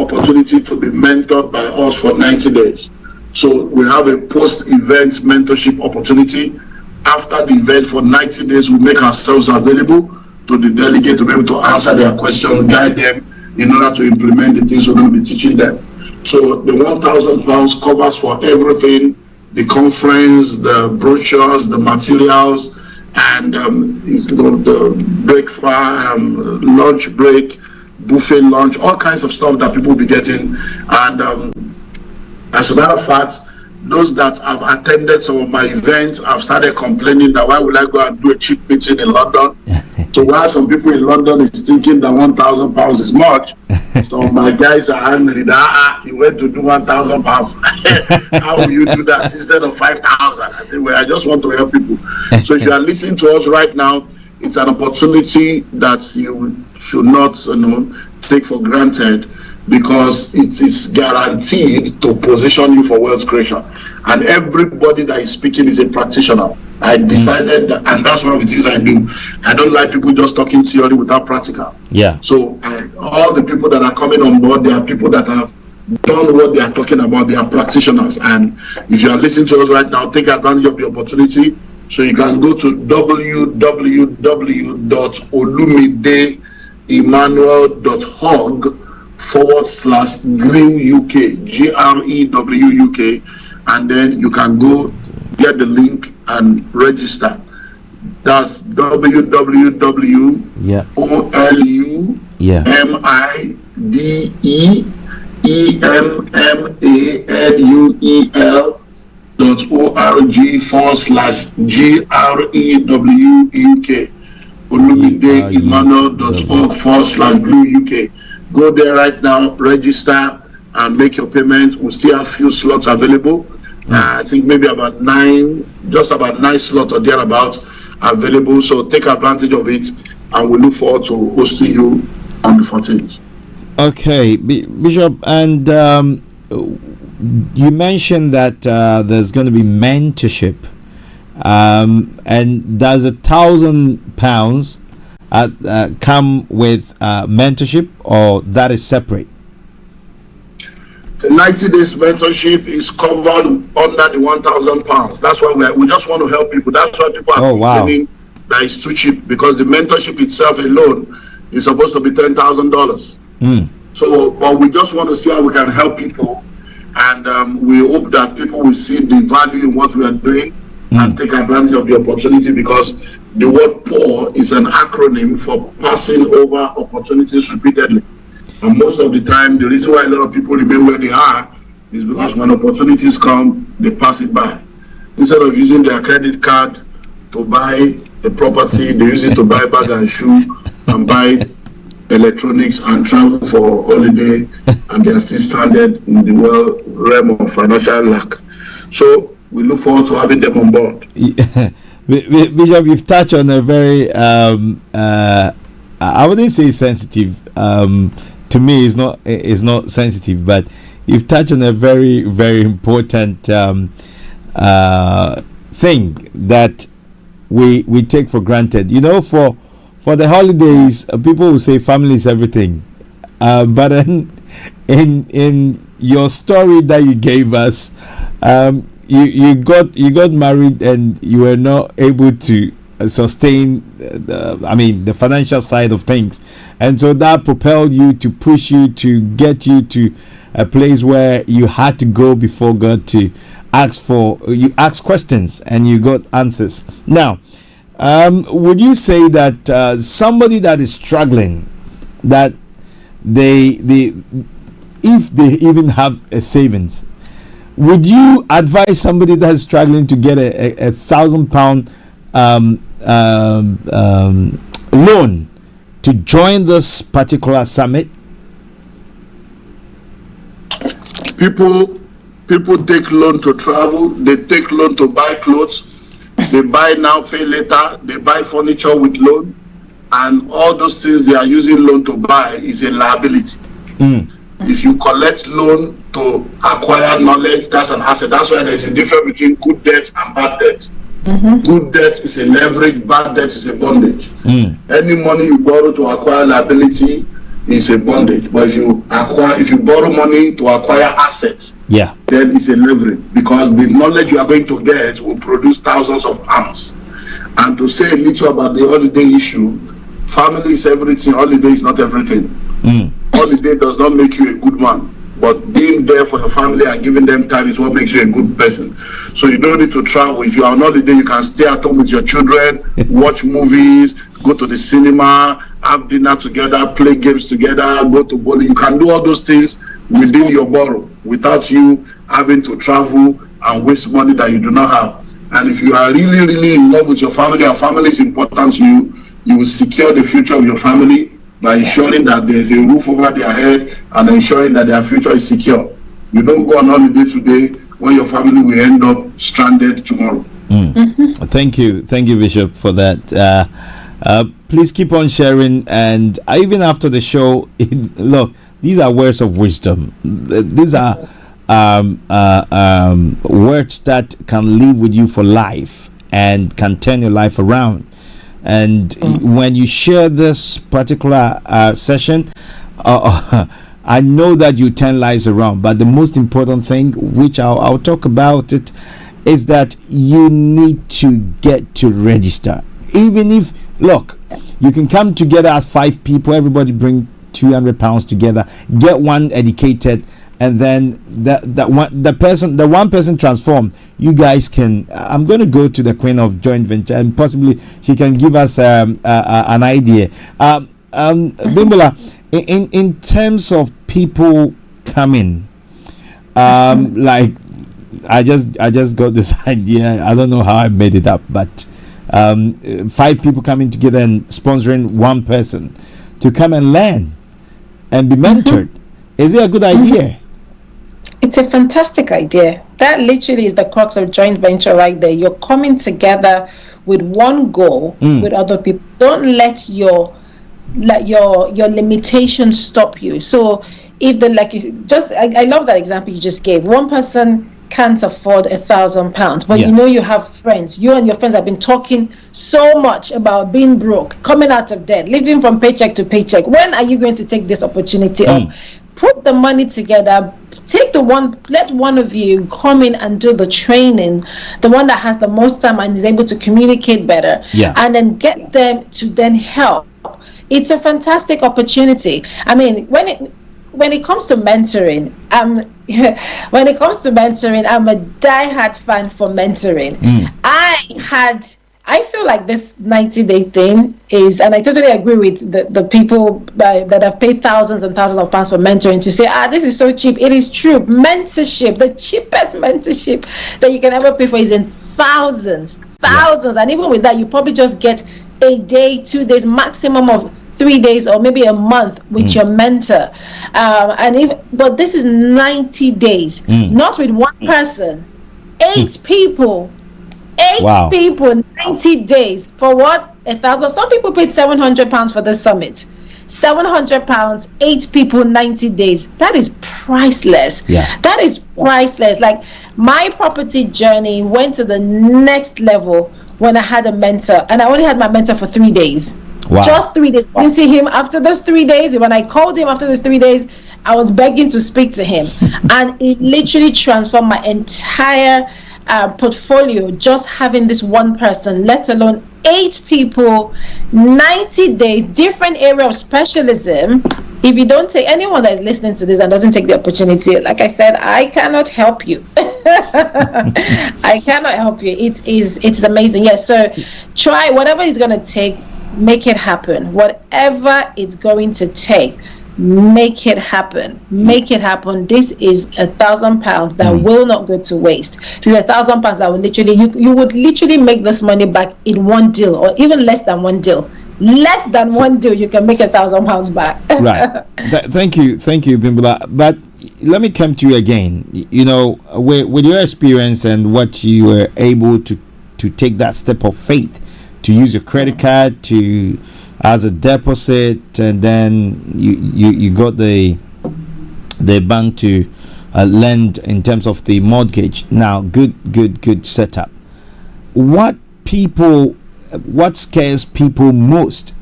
opportunity to be mentored by us for 90 days. So we have a post-event mentorship opportunity. After the event for 90 days, we make ourselves available to the delegate to be able to answer their questions, guide them in order to implement the things we're going to be teaching them. So the £1,000 covers for everything: the conference, the brochures, the materials, and the breakfast, lunch break, buffet lunch, all kinds of stuff that people will be getting. And as a matter of fact, those that have attended some of my events have started complaining that why would I go and do a cheap meeting in London? So while some people in London is thinking that £1,000 is much, so my guys are angry that you went to do £1,000. How will you do that instead of 5,000? I said, well, I just want to help people. So if you are listening to us right now, it's an opportunity that you should not take for granted, because it is guaranteed to position you for wealth creation. And everybody that is speaking is a practitioner. I decided that, and that's one of the things I do. I don't like people just talking theory without practical. Yeah. So all the people that are coming on board, they are people that have done what they are talking about. They are practitioners. And if you are listening to us right now, take advantage of the opportunity. So you can go to www.olumide-emmanuel.org/GREWUK, GREWUK, and then you can go get the link and register. That's www.olumide-emmanuel.org/GREWUK, olumideemmanuel.org/GREWUK. Go there right now, register, and make your payment. We still have few slots available. I think maybe just about 9 slots or thereabouts available. So take advantage of it, and we look forward to hosting you on the 14th. Okay, Bishop, and you mentioned that there's going to be mentorship, and does £1,000 come with mentorship, or that is separate? The 90 days mentorship is covered under the £1,000. That's why we just want to help people. That's why people are complaining that it's too cheap, because the mentorship itself alone is supposed to be $10,000. So, but we just want to see how we can help people, and we hope that people will see the value in what we are doing and take advantage of the opportunity, because the word POUR is an acronym for passing over opportunities repeatedly. And most of the time, the reason why a lot of people remain where they are is because when opportunities come, they pass it by. Instead of using their credit card to buy a property, they use it to buy bag and shoe and buy electronics and travel for holiday, and they're still stranded in the realm of financial lack. So we look forward to having them on board. Bishop, you've touched on a very, I wouldn't say sensitive. To me, it's not sensitive, but you've touched on a very, very important thing that we take for granted. You know, for the holidays, people will say family is everything, but then in your story that you gave us, you got married and you were not able to sustain the financial side of things, and so that propelled you to push you to get you to a place where you had to go before God to ask questions, and you got answers. Now, would you say that somebody that is struggling, that they if they even have a savings, would you advise somebody that is struggling to get a £1,000 loan to join this particular summit? People take loan to travel, they take loan to buy clothes, they buy now, pay later, they buy furniture with loan, and all those things they are using loan to buy is a liability. If you collect loan to acquire knowledge, that's an asset. That's why there's a difference between good debt and bad debt. Good debt is a leverage, bad debt is a bondage. Any money you borrow to acquire liability is a bondage, but if you borrow money to acquire assets, then it's a leverage, because the knowledge you are going to get will produce thousands of pounds. And to say a little about the holiday issue, family is everything, holiday is not everything. Holiday does not make you a good man, but being there for your family and giving them time is what makes you a good person. So you don't need to travel. If you are on holiday, you can stay at home with your children, watch movies, go to the cinema, have dinner together, play games together, go to bowling. You can do all those things within your borrow without you having to travel and waste money that you do not have. And if you are really, really in love with your family and family is important to you, you will secure the future of your family by ensuring that there's a roof over their head and ensuring that their future is secure. You don't go on holiday today when your family will end up stranded tomorrow. Thank you, Bishop, for that. Please keep on sharing, and even after the show, look, these are words of wisdom. These are words that can live with you for life and can turn your life around. And when you share this particular session, I know that you turn lives around, but the most important thing, which I'll talk about it, is that you need to get to register. Even if, look, you can come together as 5 people, everybody bring £200 together, get one educated, and then the one person transformed. You guys can. I'm going to go to the Queen of Joint Venture, and possibly she can give us an idea. Bimbola, in terms of people coming, like I just got this idea. I don't know how I made it up, but 5 people coming together and sponsoring one person to come and learn and be mentored. Is it a good idea? It's a fantastic idea. That literally is the crux of joint venture right there. You're coming together with one goal with other people. Don't let your limitations stop you. So if I love that example you just gave. One person can't afford £1,000, but you know you have friends. You and your friends have been talking so much about being broke, coming out of debt, living from paycheck to paycheck. When are you going to take this opportunity up? put the money together, let one of you come in and do the training, the one that has the most time and is able to communicate better, and then get them to then help. It's a fantastic opportunity. I mean, when it comes to mentoring, I'm a diehard fan for mentoring. I feel like this 90-day thing is, and I totally agree with the people that have paid thousands and thousands of pounds for mentoring to say, this is so cheap. It is true. Mentorship, the cheapest mentorship that you can ever pay for is in thousands. And even with that, you probably just get a day, 2 days, maximum of 3 days, or maybe a month with your mentor. But this is 90 days, not with one person, 8 people. 8 people, 90 days for what? 1,000. Some people paid £700 for the summit. £700, 8 people, 90 days. That is priceless. That is priceless. Like, my property journey went to the next level when I had a mentor, and I only had my mentor for 3 days. Just 3 days. I didn't see him after those 3 days. When I called him after those 3 days, I was begging to speak to him, and it literally transformed my entire portfolio, just having this one person, let alone 8 people, 90 days, different area of specialism. If you don't take, anyone that is listening to this and doesn't take the opportunity, like I said, I cannot help you. I cannot help you. It's amazing. Yes, so try whatever it's going to take, make it happen. Whatever it's going to take, make it happen. This is £1,000 that will not go to waste. This is £1,000 that will literally, you would literally make this money back in one deal, or even less than one deal. You can make £1,000 back. Right. Thank you, Bimbula. But let me come to you again. You know, with your experience and what you were able to take that step of faith, to use your credit card to as a deposit, and then you got the bank to lend in terms of the mortgage. Now, good setup. What scares people most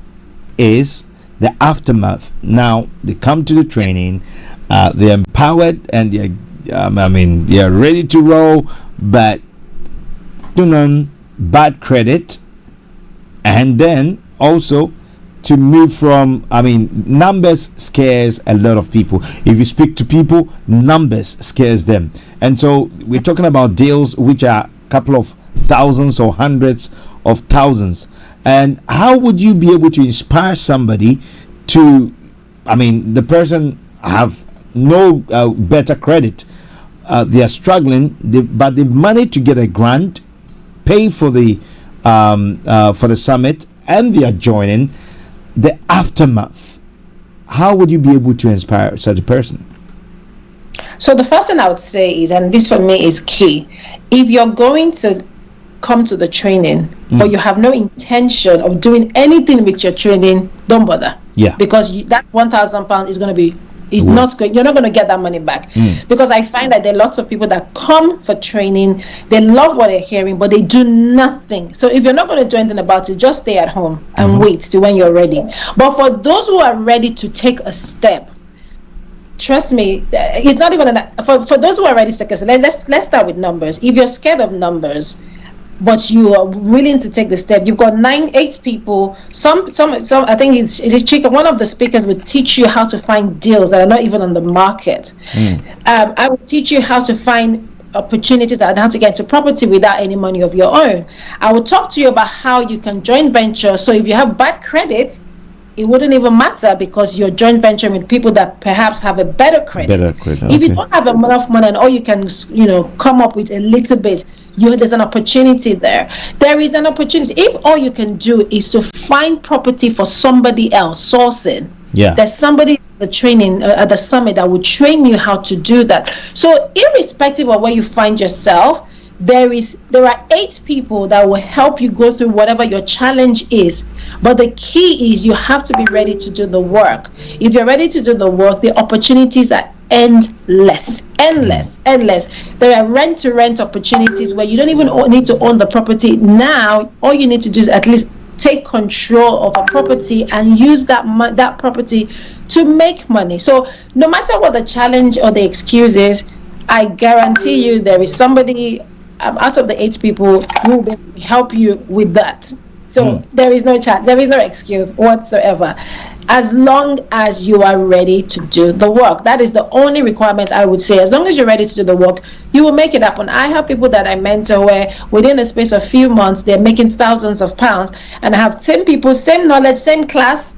is the aftermath. Now they come to the training, they're empowered, and they're ready to roll, but bad credit, and then also to move from, numbers scares a lot of people. If you speak to people, numbers scares them. And so we're talking about deals which are a couple of thousands or hundreds of thousands. And how would you be able to inspire somebody to, the person have no better credit, they are struggling, but they've managed to get a grant, pay for the summit, and they are joining. The aftermath, how would you be able to inspire such a person? So the first thing I would say is, and this for me is key, if you're going to come to the training but you have no intention of doing anything with your training, don't bother. Because that £1,000 is going to be, you're not going to get that money back. Because I find that there are lots of people that come for training, they love what they're hearing, but they do nothing. So if you're not going to do anything about it, just stay at home and wait till when you're ready. But for those who are ready to take a step, trust me, it's not even for those who are ready to take a step. Let's start with numbers. If you're scared of numbers, but you are willing to take the step, you've got 8 people. Some I think it's chicken. One of the speakers would teach you how to find deals that are not even on the market. I will teach you how to find opportunities and how to get into property without any money of your own. I will talk to you about how you can joint venture. So if you have bad credit, it wouldn't even matter, because you're joint venturing with people that perhaps have a better credit. Okay. If you don't have enough money and all you can come up with a little bit, there's an opportunity there. There is an opportunity. If all you can do is to find property for somebody else, sourcing, there's somebody at the training at the summit that will train you how to do that. So irrespective of where you find yourself, there are 8 people that will help you go through whatever your challenge is. But the key is you have to be ready to do the work. If you're ready to do the work, the opportunities are endless. There are rent-to-rent opportunities where you don't even need to own the property. Now all you need to do is at least take control of a property and use that property to make money. So no matter what the challenge or the excuse is, I guarantee you there is somebody out of the 8 people who will help you with that. So there is no excuse whatsoever, as long as you are ready to do the work. That is the only requirement I would say. As long as you're ready to do the work, you will make it happen. I have people that I mentor where within a space of a few months they're making thousands of pounds, and I have 10 people, same knowledge, same class,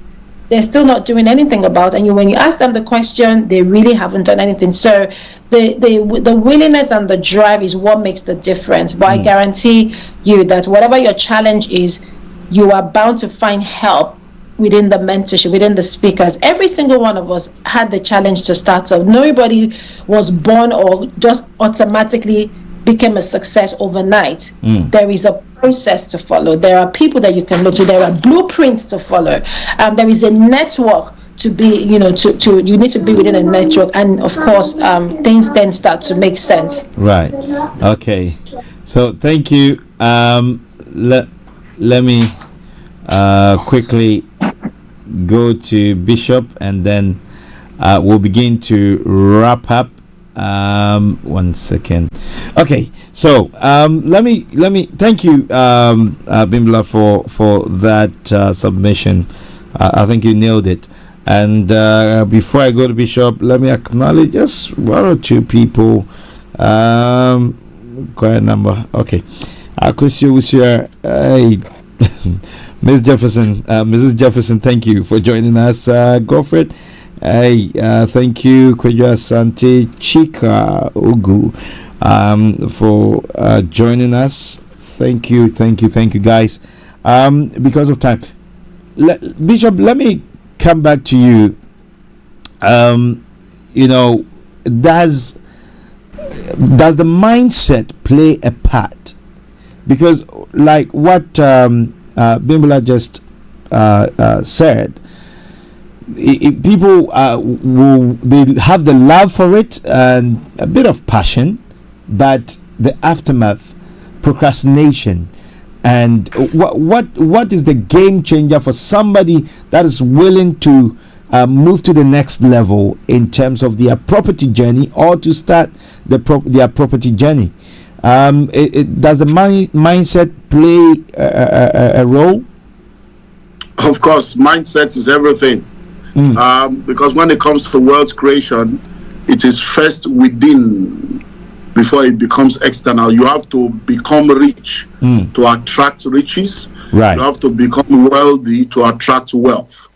they're still not doing anything about. And when you ask them the question, they really haven't done anything. So the willingness and the drive is what makes the difference. But I guarantee you that whatever your challenge is, you are bound to find help within the mentorship, within the speakers. Every single one of us had the challenge to start. So nobody was born or just automatically became a success overnight. There is a process to follow. There are people that you can look to. There are blueprints to follow. There is a network to be, you need to be within a network, and of course things then start to make sense. Right. Okay. So thank you. Let me quickly go to Bishop, and then we'll begin to wrap up. 1 second. Okay, so let me thank you, Bimbla, for that submission. I think you nailed it. And before I go to Bishop, let me acknowledge just 1 or 2 people. Quiet number. Okay. Akusio, hey, Miss Jefferson, Mrs. Jefferson, thank you for joining us. Godfred, hey, thank you. Kwejo Asante, Chika Ugu, for joining us. Thank you, guys. Because of time, Bishop, let me come back to you. Does the mindset play a part? Because like what Bimbla just said, people they have the love for it and a bit of passion, but the aftermath, procrastination. And what is the game changer for somebody that is willing to move to the next level in terms of their property journey, or to start their property journey? Does the mindset play a role? Of course, mindset is everything. Because when it comes to wealth creation, it is first within before it becomes external. You have to become rich to attract riches. Right. You have to become wealthy to attract wealth.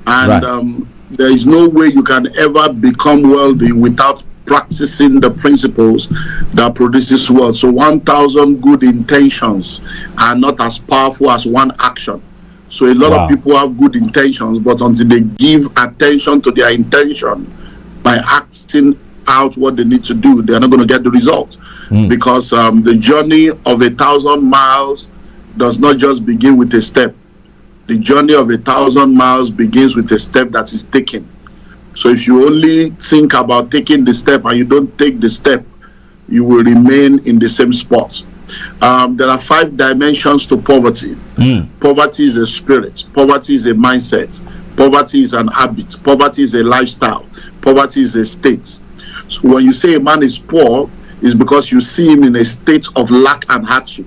And there is no way you can ever become wealthy without practicing the principles that produces wealth. So 1,000 good intentions are not as powerful as one action. So a lot of people have good intentions, but until they give attention to their intention by acting out what they need to do, they're not going to get the result. Because the journey of 1,000 miles does not just begin with a step. The journey of 1,000 miles begins with a step that is taken. So if you only think about taking the step and you don't take the step, you will remain in the same spot. There are 5 dimensions to poverty. Poverty is a spirit. Poverty is a mindset. Poverty is an habit. Poverty is a lifestyle. Poverty is a state. So when you say a man is poor, it's because you see him in a state of lack and hardship.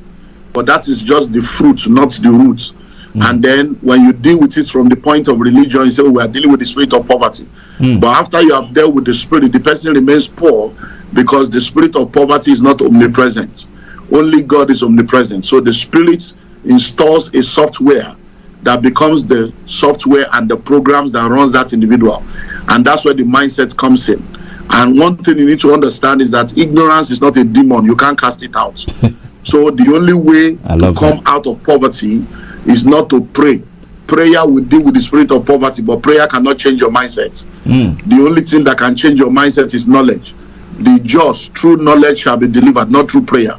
But that is just the fruit, not the root. And then when you deal with it from the point of religion, you say, we are dealing with the spirit of poverty. But after you have dealt with the spirit, the person remains poor because the spirit of poverty is not omnipresent. Only God is omnipresent. So the spirit installs a software that becomes the software and the programs that runs that individual. And that's where the mindset comes in. And one thing you need to understand is that ignorance is not a demon. You can't cast it out. So the only way to come out of poverty is not to pray. Prayer will deal with the spirit of poverty, but prayer cannot change your mindset. The only thing that can change your mindset is knowledge. The just, true knowledge shall be delivered, not through prayer.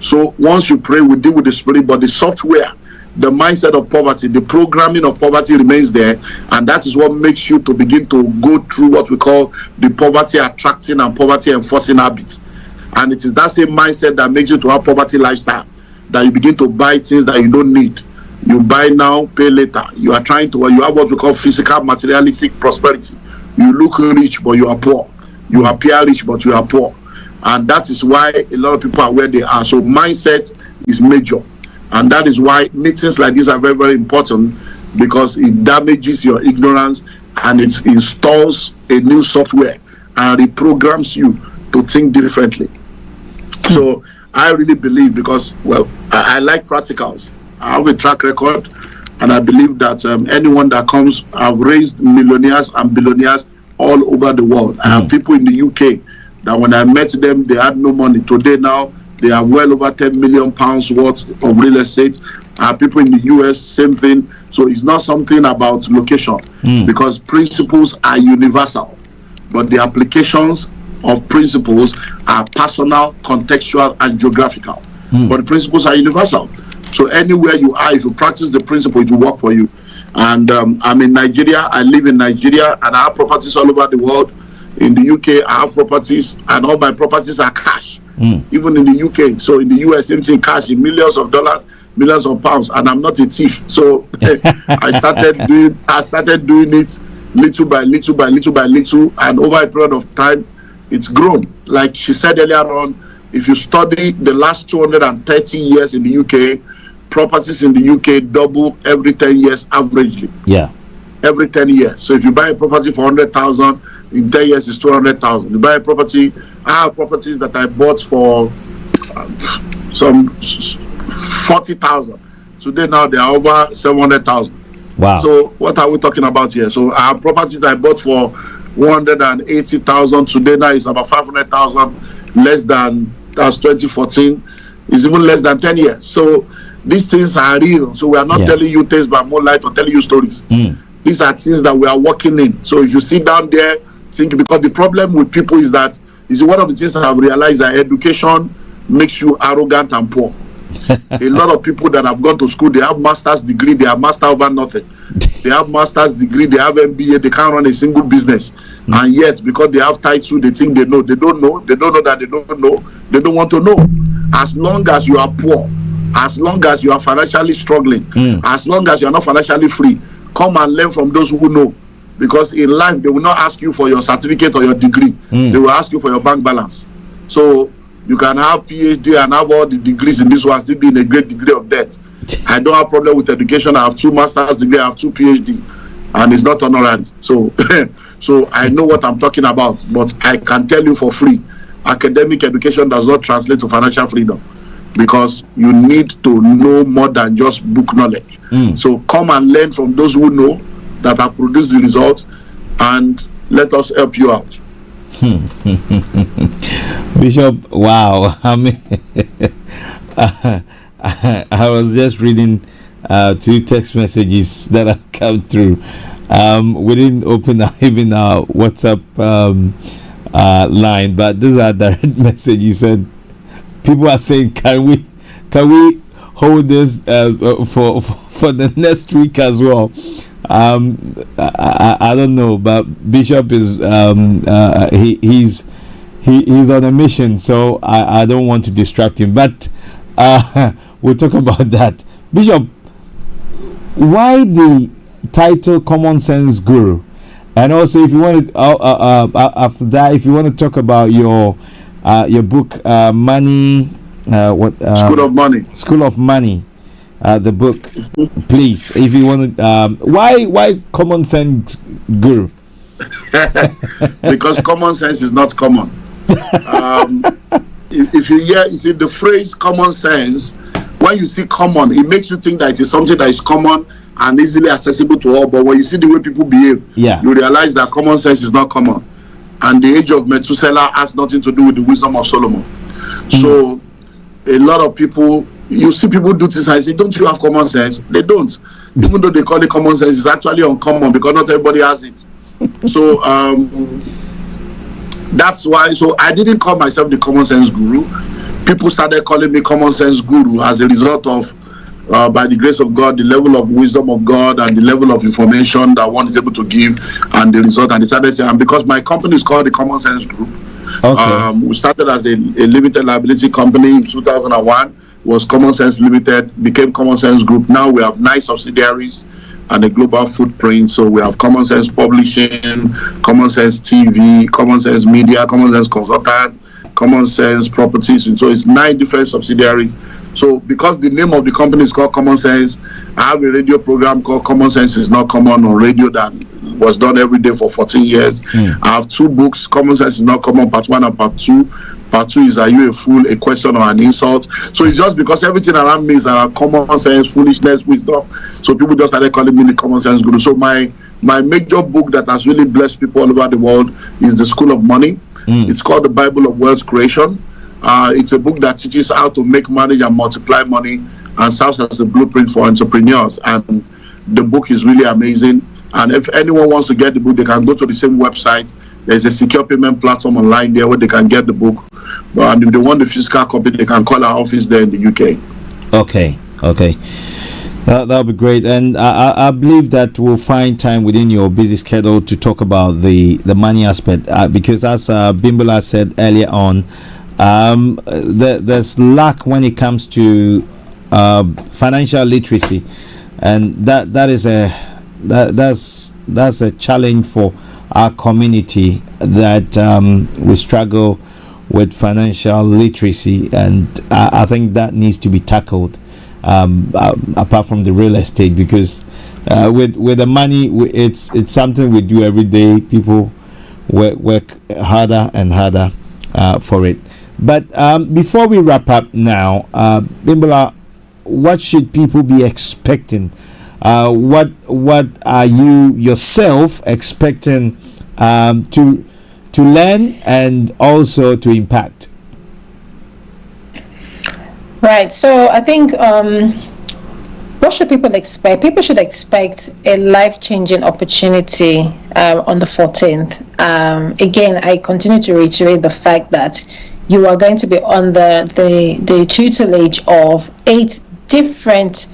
So once you pray, we deal with the spirit, but the software, the mindset of poverty, the programming of poverty remains there, and that is what makes you to begin to go through what we call the poverty attracting and poverty enforcing habits. And it is that same mindset that makes you to have poverty lifestyle, that you begin to buy things that you don't need. You buy now, pay later. You are trying to, you have what we call physical materialistic prosperity. You look rich, but you are poor. You appear rich, but you are poor. And that is why a lot of people are where they are. So mindset is major. And that is why meetings like this are very, very important, because it damages your ignorance and it installs a new software and it programs you to think differently. So I really believe, because, well, I like practicals. I have a track record, and I believe that anyone that comes, I've raised millionaires and billionaires all over the world. I have people in the UK that when I met them, they had no money. Today now, they have well over £10 million worth of real estate. I have people in the US, same thing. So it's not something about location, because principles are universal, but the applications of principles are personal, contextual, and geographical. But the principles are universal. So anywhere you are, if you practice the principle, it will work for you. And I'm in Nigeria. I live in Nigeria, and I have properties all over the world. In the UK, I have properties, and all my properties are cash, even in the UK. So in the US, same thing, cash in millions of dollars, millions of pounds, and I'm not a thief. So I started doing it little by little by little by little, and over a period of time, it's grown. Like she said earlier on, if you study the last 230 years in the UK, properties in the UK double every 10 years averagely. Yeah. Every 10 years. So if you buy a property for 100,000, in 10 years it's 200,000. You buy a property, I have properties that I bought for some 40,000. Today now they are over 700,000. Wow. So what are we talking about here? So I have properties I bought for 180,000. Today now it's about 500,000, less than, that's 2014. It's even less than 10 years. So these things are real. So we are not telling you things by moonlight or telling you stories. These are things that we are working in. So if you sit down there, think, because the problem with people is that, is one of the things I have realized, that education makes you arrogant and poor. A lot of people that have gone to school, they have master's degree, they have master over nothing. They have master's degree, they have MBA, they can't run a single business. And yet, because they have title, they think they know. They don't know. They don't know that they don't know. They don't want to know. As long as you are poor, as long as you are financially struggling, as long as you are not financially free, come and learn from those who know. Because in life, they will not ask you for your certificate or your degree. They will ask you for your bank balance. So you can have PhD and have all the degrees in this one, still be in a great degree of debt. I don't have problem with education. I have 2 master's degree, I have 2 PhD, and it's not honorary. So, so I know what I'm talking about. But I can tell you for free, academic education does not translate to financial freedom, because you need to know more than just book knowledge. So come and learn from those who know, that have produced the results, and let us help you out. Bishop, wow. I mean, I was just reading 2 text messages that have come through. We didn't open even our WhatsApp line, but these are direct messages. You said people are saying, can we hold this for the next week as well? I don't know, but Bishop is he's on a mission, so I don't want to distract him. But we'll talk about that. Bishop, why the title Common Sense Guru? And also, if you want to, after that, if you want to talk about your book, Money, School of Money. The book, please, if you want to. Why Common Sense Guru? Because common sense is not common. If you hear, you see the phrase common sense, when you see common, it makes you think that it is something that is common and easily accessible to all. But when you see the way people behave, you realize that common sense is not common. And the age of Methuselah has nothing to do with the wisdom of Solomon. So a lot of people, you see people do this and say, don't you have common sense? They don't. Even though they call it common sense, it's actually uncommon, because not everybody has it. So that's why. So I didn't call myself the common sense guru. People started calling me common sense guru as a result of, by the grace of God, the level of wisdom of God and the level of information that one is able to give, and the result. And they started saying, and because my company is called the Common Sense Group. We started as a limited liability company in 2001. was Common Sense Limited, became Common Sense Group. Now we have 9 subsidiaries and a global footprint. So we have Common Sense Publishing, Common Sense TV, Common Sense Media, Common Sense Consultant, Common Sense Properties. And so it's 9 different subsidiaries. So because the name of the company is called Common Sense, I have a radio program called Common Sense is Not Common on radio that was done every day for 14 years. I have 2 books, Common Sense is Not Common, Part 1 and Part 2. Part 2 is Are You a Fool, a Question or an Insult? So it's just because everything around me is around common sense, foolishness, wisdom. So people just started calling me the Common Sense Guru. So my major book that has really blessed people all over the world is The School of Money. It's called The Bible of Wealth Creation. It's a book that teaches how to make, manage, and multiply money and serves as a blueprint for entrepreneurs. And the book is really amazing. And if anyone wants to get the book, they can go to the same website. There's a secure payment platform online there where they can get the book. And if they want the physical copy, they can call our office there in the UK. Okay. That'll be great. And I believe that we'll find time within your busy schedule to talk about the money aspect. Because as Bimbola said earlier on, there's lack when it comes to financial literacy. And that's a challenge for our community, that we struggle with financial literacy, and I think that needs to be tackled, apart from the real estate, because with the money, it's something we do every day. People work harder and harder for it. But before we wrap up now, Bimbola, what should people be expecting? What are you yourself expecting to learn and also to impact? Right. So I think what should people expect? People should expect a life-changing opportunity on the 14th. Again, I continue to reiterate the fact that you are going to be under the tutelage of 8 different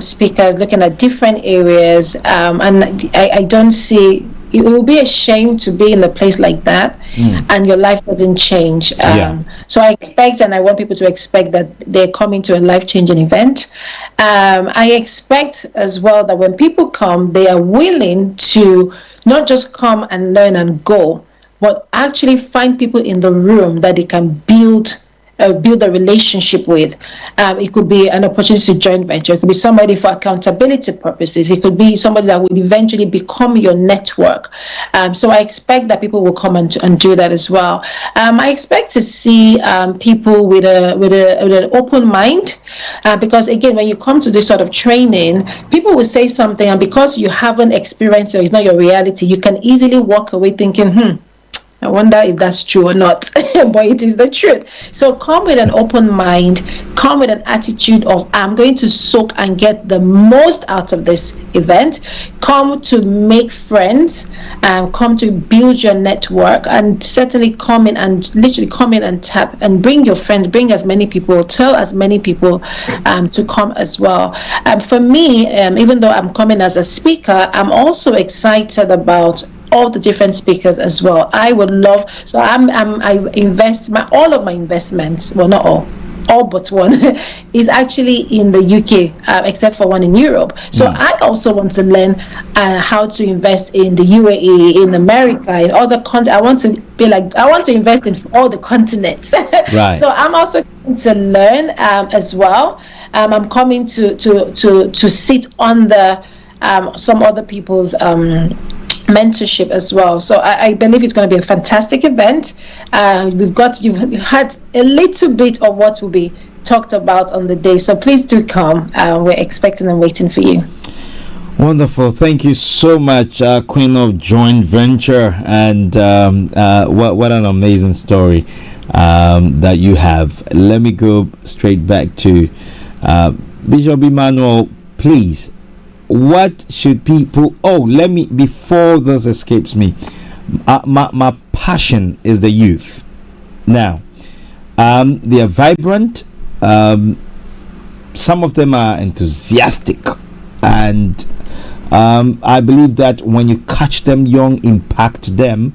speakers looking at different areas, and I don't see, it will be a shame to be in a place like that and your life doesn't change. So I expect, and I want people to expect, that they're coming to a life-changing event. I expect as well that when people come, they are willing to not just come and learn and go, but actually find people in the room that they can build a relationship with. It could be an opportunity to join venture. It could be somebody for accountability purposes. It could be somebody that will eventually become your network. So I expect that people will come and do that as well. I expect to see people with an open mind, because again, when you come to this sort of training, people will say something, and because you haven't experienced it, or it's not your reality, you can easily walk away thinking, I wonder if that's true or not, but it is the truth. So come with an open mind, come with an attitude of, I'm going to soak and get the most out of this event. Come to make friends, come to build your network, and certainly come in and literally come in and tap and bring your friends, bring as many people, tell as many people to come as well. For me, even though I'm coming as a speaker, I'm also excited about all the different speakers as well. I would love, so I invest all of my investments, well, not all but one, is actually in the UK, except for one in Europe. So I also want to learn how to invest in the UAE, in America, in other continents. I want to invest in all the continents. Right. So I'm also going to learn as well. I'm coming to sit under some other people's mentorship as well. So I believe it's going to be a fantastic event. You've had a little bit of what will be talked about on the day, so please do come. We're expecting and waiting for you. Wonderful. Thank you so much, Queen of Joint Venture, and what an amazing story that you have. Let me go straight back to Bishop Emmanuel, please. What should people, before this escapes me, my passion is the youth. Now, they are vibrant, some of them are enthusiastic, and I believe that when you catch them young, impact them,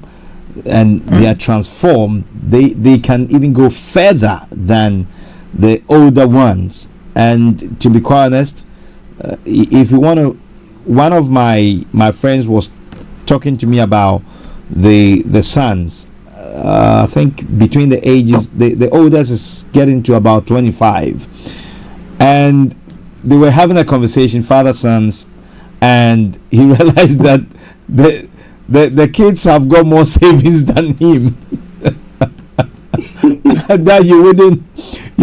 and they are transformed, they can even go further than the older ones. And to be quite honest, if you want to, one of my friends was talking to me about the sons. I think between the ages, the oldest is getting to about 25, and they were having a conversation, father sons, and he realized that the kids have got more savings than him. That you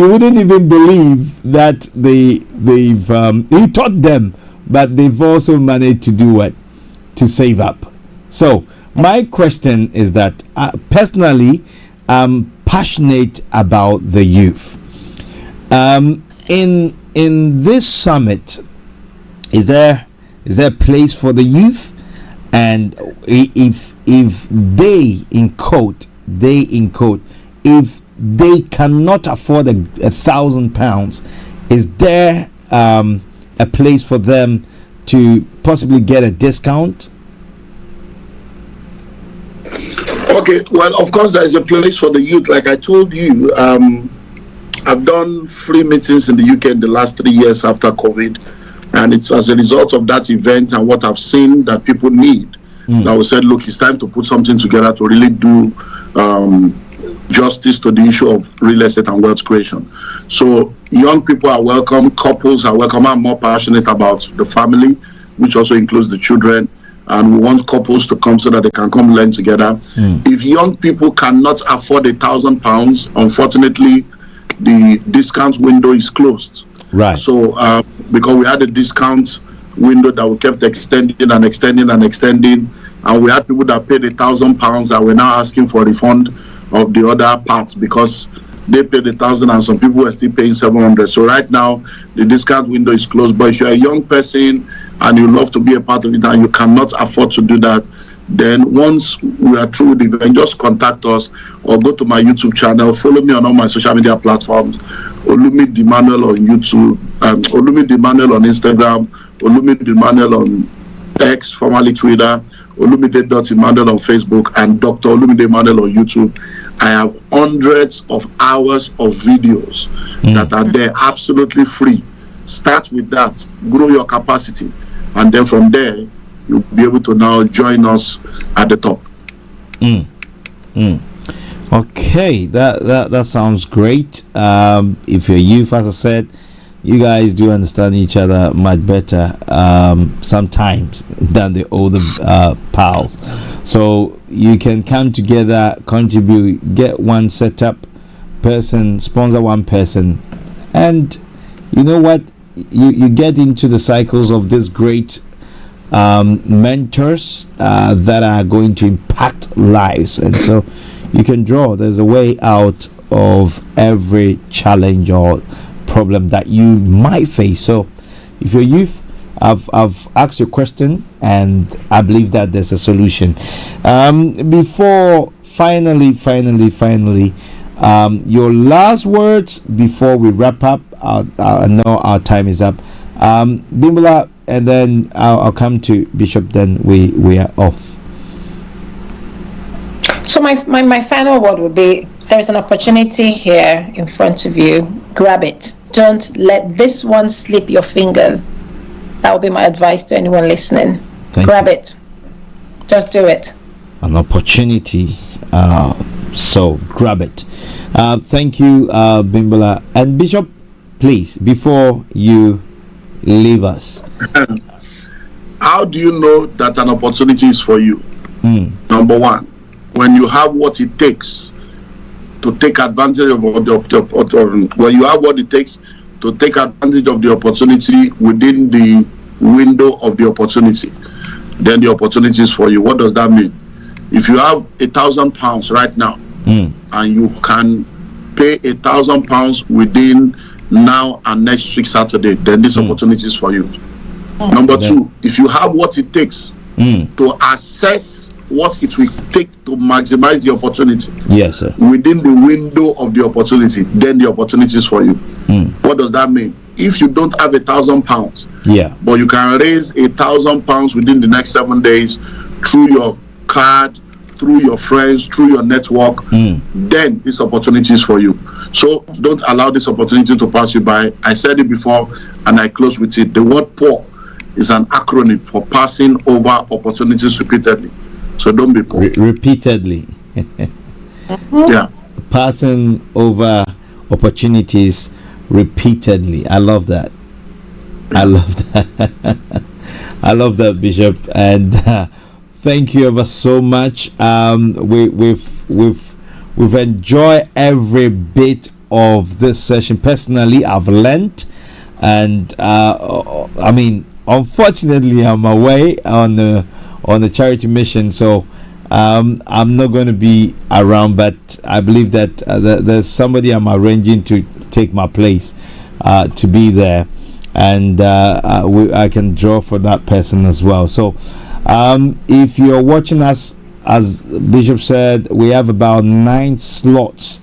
wouldn't even believe that they've he taught them, but they've also managed to do what? To save up. So my question is that personally, I'm passionate about the youth. In this summit, is there a place for the youth? And if they in quote, if they cannot afford £1,000, is there a place for them to possibly get a discount? Okay, well, of course, there is a place for the youth. Like I told you, I've done free meetings in the UK in the last 3 years after COVID, and it's as a result of that event and what I've seen that people need. That we said, look, it's time to put something together to really do justice to the issue of real estate and wealth creation. So young people are welcome, couples are welcome. I'm more passionate about the family, which also includes the children. And we want couples to come so that they can come learn together. If young people cannot afford £1,000, unfortunately, the discount window is closed. Right. So because we had a discount window that we kept extending and extending and extending, and we had people that paid £1,000 that were now asking for a refund of the other parts because they paid £1,000 and some people were still paying £700. So right now the discount window is closed. But if you're a young person and you love to be a part of it and you cannot afford to do that, then once we are through with the event, just contact us or go to my YouTube channel, follow me on all my social media platforms, Olumide Emmanuel on YouTube, Olumide Emmanuel on Instagram, Olumide Emmanuel on X, formerly Twitter, Olumide.Emmanuel on Facebook, and Dr. Olumide Emmanuel on YouTube. I have hundreds of hours of videos that are there absolutely free. Start with that, grow your capacity, and then from there you'll be able to now join us at the top. Okay, that sounds great. If you're youth, as I said, you guys do understand each other much better sometimes than the older pals. So you can come together, contribute, get one setup person, sponsor one person, and you know what? You get into the cycles of these great mentors that are going to impact lives, and so you can draw. There's a way out of every challenge or problem that you might face. So if you're youth, I've asked your question and I believe that there's a solution. Before finally, your last words before we wrap up. I know our time is up. Bimbola, and then I'll come to Bishop, then we are off. So my final word would be, there's an opportunity here in front of you. Grab it. Don't let this one slip your fingers. That would be my advice to anyone listening. Grab it. Just do it. An opportunity. So grab it. Thank you, Bimbola. And Bishop, please, before you leave us. How do you know that an opportunity is for you? Number one, when you have what it takes to take advantage of when you have what it takes to take advantage of the opportunity within the window of the opportunity, then the opportunity is for you. What does that mean? If you have £1,000 right now and you can pay £1,000 within now and next week Saturday, then this opportunity is for you. Number two, if you have what it takes to assess what it will take to maximize the opportunity, yes, sir, within the window of the opportunity, then the opportunity is for you. What does that mean? If you don't have £1,000, but you can raise £1,000 within the next 7 days through your card, through your friends, through your network, then this opportunity is for you. So don't allow this opportunity to pass you by. I said it before and I close with it. The word poor is an acronym for passing over opportunities repeatedly. So don't be poor. Repeatedly. Yeah. Passing over opportunities repeatedly. I love that. I love that. I love that, Bishop. And thank you ever so much. We've enjoyed every bit of this session. Personally, I've learned, and I mean, unfortunately, I'm away on the charity mission, so I'm not going to be around. But I believe that there's somebody I'm arranging to take my place to be there, and I can draw for that person as well. So if you're watching us, as Bishop said, we have about 9 slots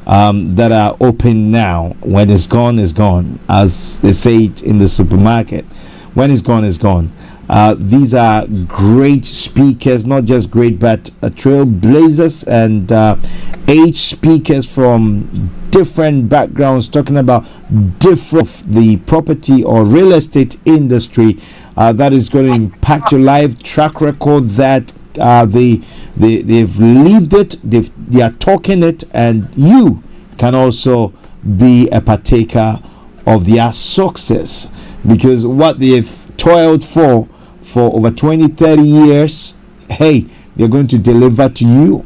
that are open now. When it's gone, it's gone, as they say it in the supermarket. When it's gone, it's gone. These are great speakers, not just great, but trailblazers and age speakers from different backgrounds, talking about different the property or real estate industry that is going to impact your life. Track record that they've lived it, they are talking it, and you can also be a partaker of their success, because what they've toiled for over 20-30 years, hey, they're going to deliver to you.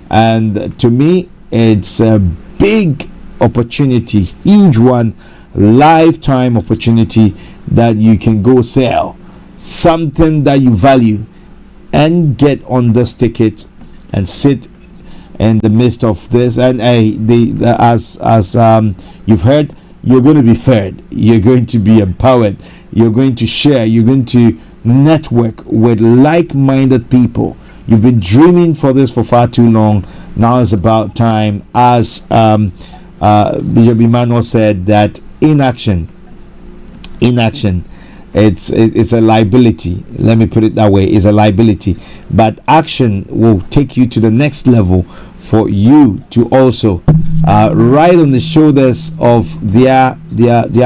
And to me, it's a big opportunity, huge one, lifetime opportunity, that you can go sell something that you value and get on this ticket and sit in the midst of this. And as you've heard, you're going to be fed, you're going to be empowered, you're going to share, you're going to network with like-minded people. You've been dreaming for this for far too long. Now is about time, as Bishop Emmanuel said, that inaction, it's a liability. Let me put it that way. It's a liability, but action will take you to the next level for you to also ride on the shoulders of their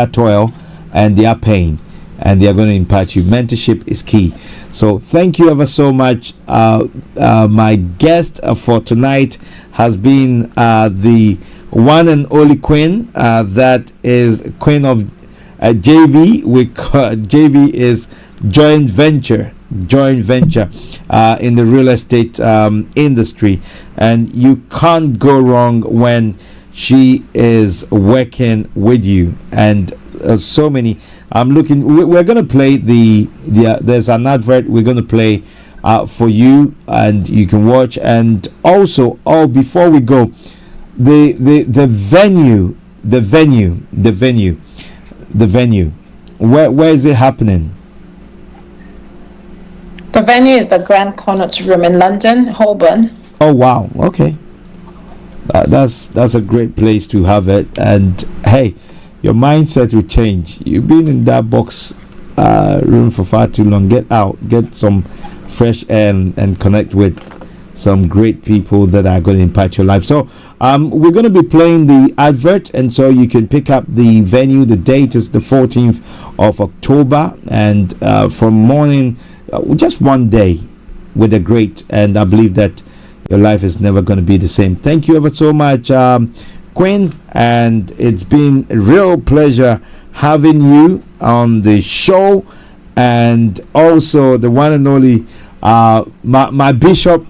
toil and their pain, and they are going to impact you. Mentorship is key. So thank you ever so much. My guest for tonight has been the one and only Queen, that is Queen of JV. JV is joint venture in the real estate industry, and you can't go wrong when she is working with you. And so many, we're going to play there's an advert we're going to play for you, and you can watch. And also, before we go, the venue, where is it happening? The venue is the Grand Connaught Room in London, Holborn. Oh wow, okay. That's a great place to have it. And hey, your mindset will change. You've been in that box room for far too long. Get out, get some fresh air, and connect with some great people that are going to impact your life. So we're going to be playing the advert, and so you can pick up the venue. The date is the 14th of October, and from morning, just one day with a great, and I believe that your life is never going to be the same. Thank you ever so much, Queen, and it's been a real pleasure having you on the show. And also the one and only my bishop,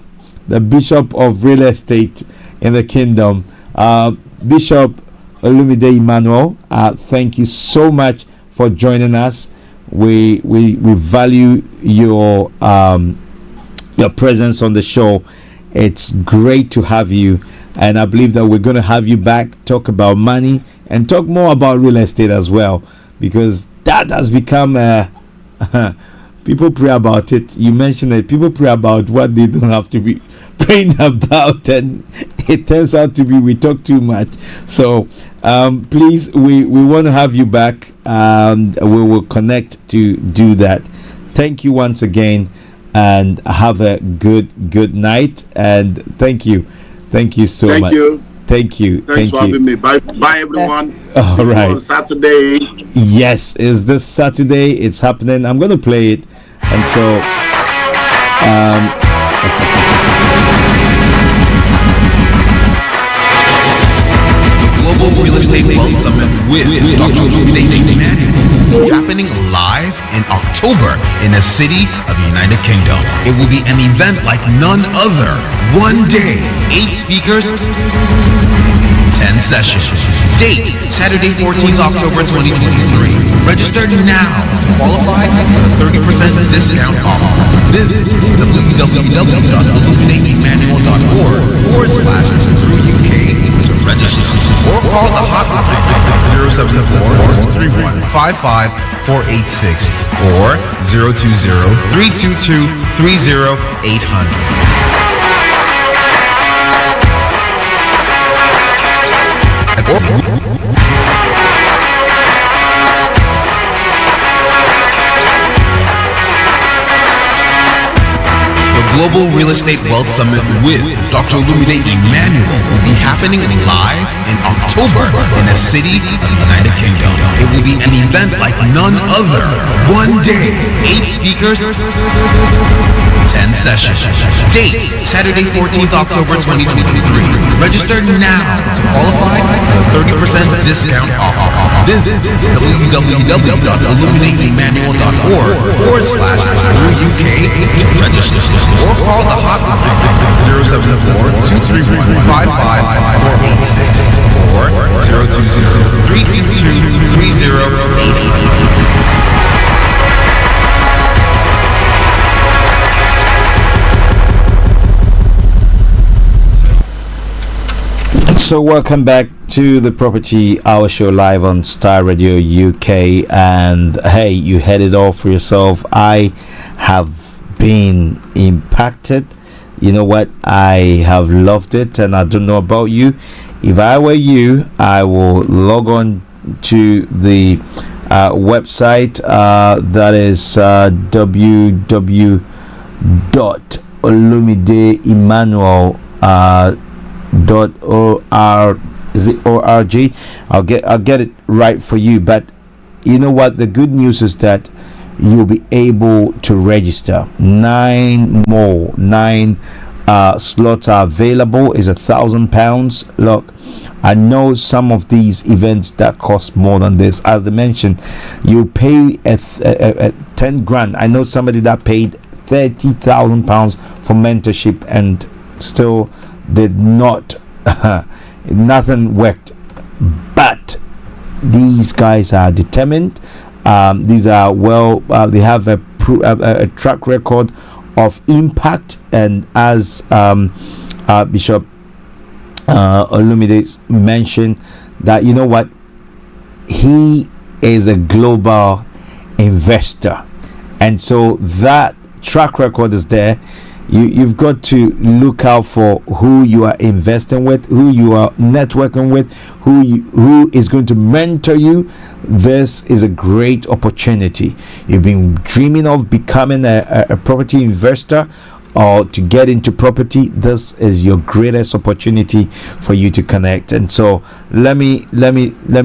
the Bishop of Real Estate in the Kingdom, Bishop Olumide Emmanuel. Thank you so much for joining us. We value your presence on the show. It's great to have you, and I believe that we're going to have you back, talk about money and talk more about real estate as well, because that has become people pray about it. You mentioned it. People pray about what they don't have to be praying about, and it turns out to be we talk too much. So please, we want to have you back. We will connect to do that. Thank you once again, and have a good night. And thank you so Thank much. you. Thank you. Thanks for having me. Bye, everyone. All See you right. on Saturday. Yes, is this Saturday? It's happening. I'm going to play it until. Global Real Estate Wealth Summit with Dr. Emmanuel, happening live in October in a city of the United Kingdom. It will be an event like none other. One day, 8 speakers, 10 sessions. Date, Saturday 14th October 2023. Register now to qualify for a 30% discount offer. Visit www.illuminateemmanuel.org/through-UK to register, or call the hotline at 074-231-55486 or 020-322-30800. Global Real Estate Wealth Summit with Dr. Lumide Emmanuel will be happening live in October in a city of the United Kingdom. It will be an event like none other. One day, 8 speakers, 10 sessions. Date, Saturday 14th October 2023. Register now to qualify for a 30% discount offer. Visit www.illuminateemmanuel.org/through-UK to register, or call the hotline at 074-231-55486 or 020-322-308. So welcome back to the Property Hour Show live on Star Radio UK. And hey, you had it all for yourself. I have been impacted. You know what? I have loved it, and I don't know about you. If I were you, I will log on to the website that is www.olumideemmanuel.org. Is it org? I'll get it right for you. But you know what? The good news is that you'll be able to register. 9 slots are available. Is £1,000. Look, I know some of these events that cost more than this. As they mentioned, you pay a 10 grand. I know somebody that paid £30,000 for mentorship and still did not nothing worked. But these guys are determined. These are they have a track record of impact, and as Bishop Olumide mentioned, that you know what, he is a global investor, and so that track record is there. You've got to look out for who you are investing with, who you are networking with, who is going to mentor you. This is a great opportunity. You've been dreaming of becoming a property investor or to get into property. This is your greatest opportunity for you to connect. And so let me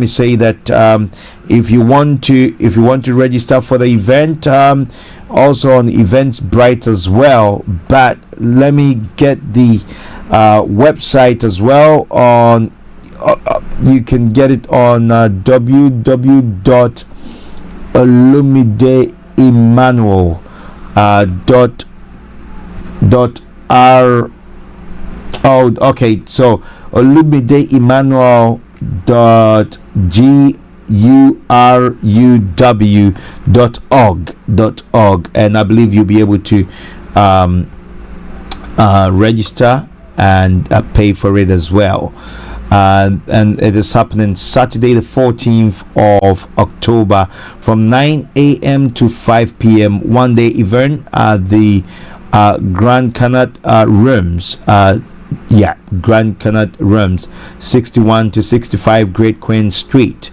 say that if you want to register for the event, also on Eventbrite as well, but let me get the website as well. On you can get it on www.olumideemmanuel.r. Oh, okay. So olumideemmanuel.guruw.org, and I believe you'll be able to register and pay for it as well. And it is happening Saturday the 14th of October from 9 a.m. to 5 p.m. One day event at the Grand Connaught Rooms. Grand Connaught Rooms, 61 to 65 Great Queen Street.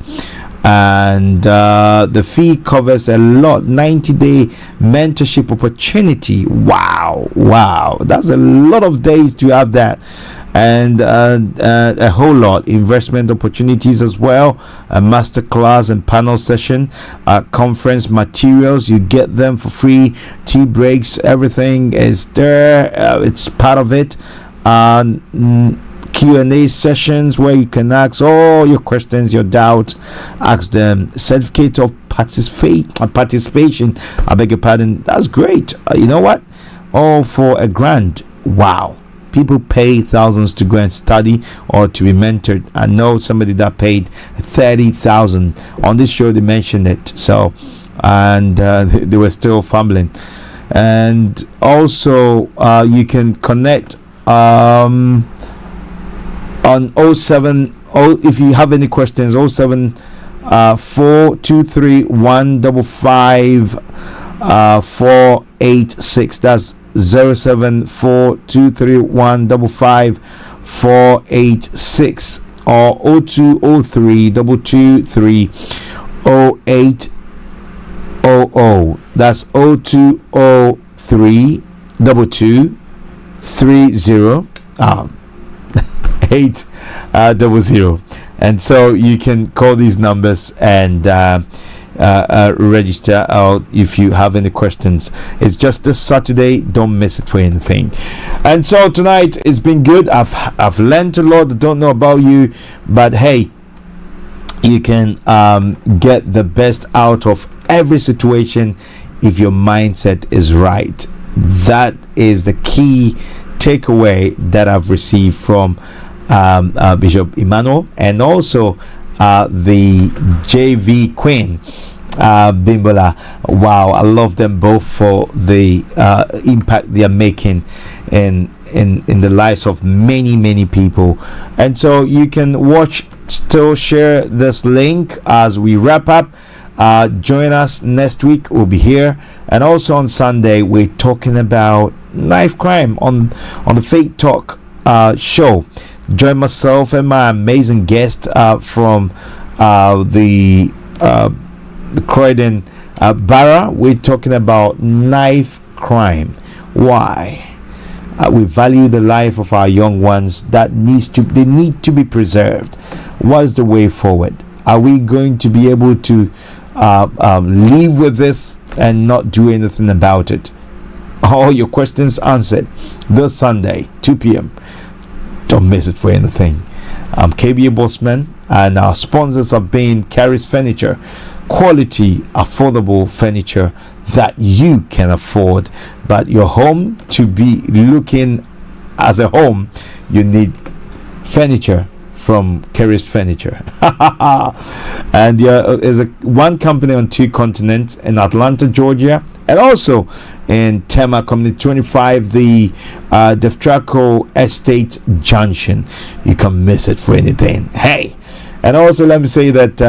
and the fee covers a lot. 90-day mentorship opportunity. Wow, that's a lot of days to have that. And a whole lot investment opportunities as well, a masterclass and panel session, conference materials, you get them for free, tea breaks, everything is there. It's part of it. Q&A sessions where you can ask all your questions, your doubts, ask them. Certificate of participation, I beg your pardon. That's great. You know what, all for $1,000. Wow, people pay thousands to go and study or to be mentored. I know somebody that paid 30,000 on this show. They mentioned it, so, and they were still fumbling. And also you can connect on 07 if you have any questions. 07 423 155 486. That's 07 423 155 486 or 0203 223 0800. That's 0203 223 800. And so you can call these numbers and register out if you have any questions. It's just this Saturday, don't miss it for anything. And so tonight it's been good. I've learned a lot. I don't know about you, but hey, you can get the best out of every situation if your mindset is right. That is the key takeaway that I've received from Bishop Emmanuel, and also the JV Queen Bimbola. Wow, I love them both for the impact they are making in the lives of many people. And so you can still share this link as we wrap up. Join us next week, we'll be here. And also on Sunday we're talking about knife crime on the Faith Talk show. Join myself and my amazing guest from the Croydon Borough. We're talking about knife crime. Why? We value the life of our young ones. They need to be preserved. What is the way forward? Are we going to be able to live with this and not do anything about it? All your questions answered this Sunday, 2 p.m. Don't miss it for anything. I'm KBA Bossman, and our sponsors have been Carrie's Furniture. Quality, affordable furniture that you can afford. But your home to be looking as a home, you need furniture from Carrie's Furniture. And there's one company on 2 continents, in Atlanta, Georgia, and also in Tema Community 25, the Deftraco Estate Junction. You can miss it for anything. Hey, and also let me say that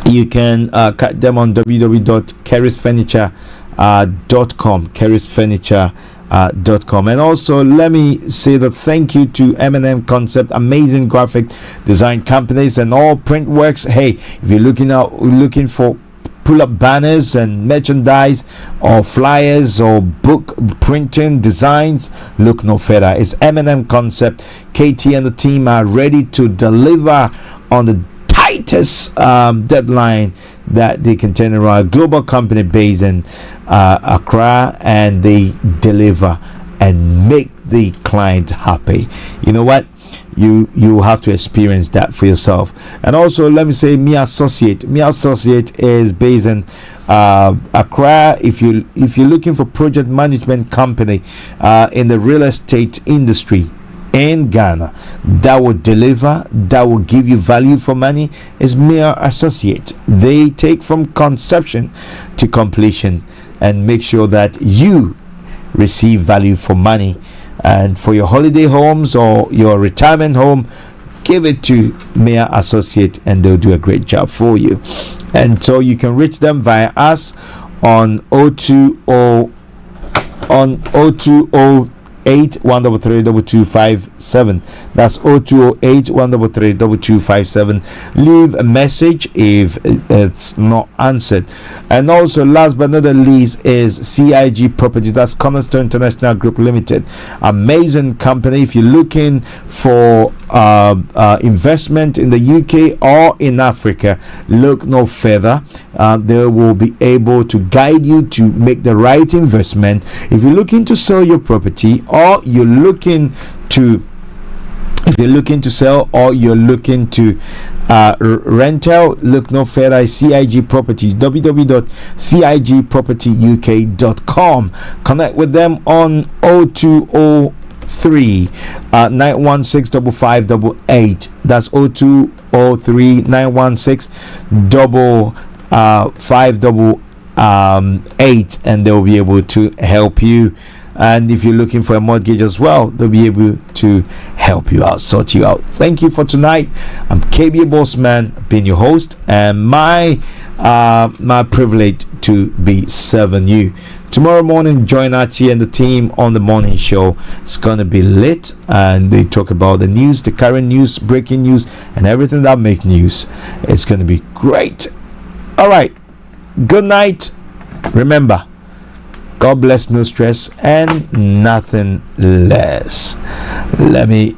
you can catch them on www.carriesfurniture.com, carriesfurniture.com. And also let me say that thank you to M&M Concept, amazing graphic design companies and all print works. Hey, if you're looking for pull-up banners and merchandise or flyers or book printing designs, look no further. It's M&M Concept. KT and the team are ready to deliver on the tightest deadline that they can turn around. Global company based in Accra, and they deliver and make the client happy. You know what? You have to experience that for yourself. And also let me say Me Associate is based in Accra. If you're looking for project management company in the real estate industry in Ghana that will deliver, that will give you value for money, is Mere Associate. They take from conception to completion and make sure that you receive value for money. And for your holiday homes or your retirement home, give it to Mere Associate and they'll do a great job for you. And so you can reach them via us on 020 0208 133 2257. That's 0208 133 2257. Leave a message if it's not answered. And also, last but not the least, is CIG Properties. That's Cornerstone International Group Limited. Amazing company. If you're looking for investment in the UK or in Africa, look no further. They will be able to guide you to make the right investment. If you're looking to sell your property, or you're looking to sell, or you're looking to rental, look no further. CIG Properties, www.cigpropertyuk.com. Connect with them on 0203 916 5588. That's 0203 916 5588, and they'll be able to help you. And if you're looking for a mortgage as well, they'll be able to help you out, sort you out. Thank you for tonight. I'm KB Bossman, being your host, and my privilege to be serving you. Tomorrow morning, join Archie and the team on the morning show. It's gonna be lit, and they talk about the news, the current news, breaking news, and everything that makes news. It's gonna be great. All right, good night. Remember, God bless, no stress, and nothing less. Let me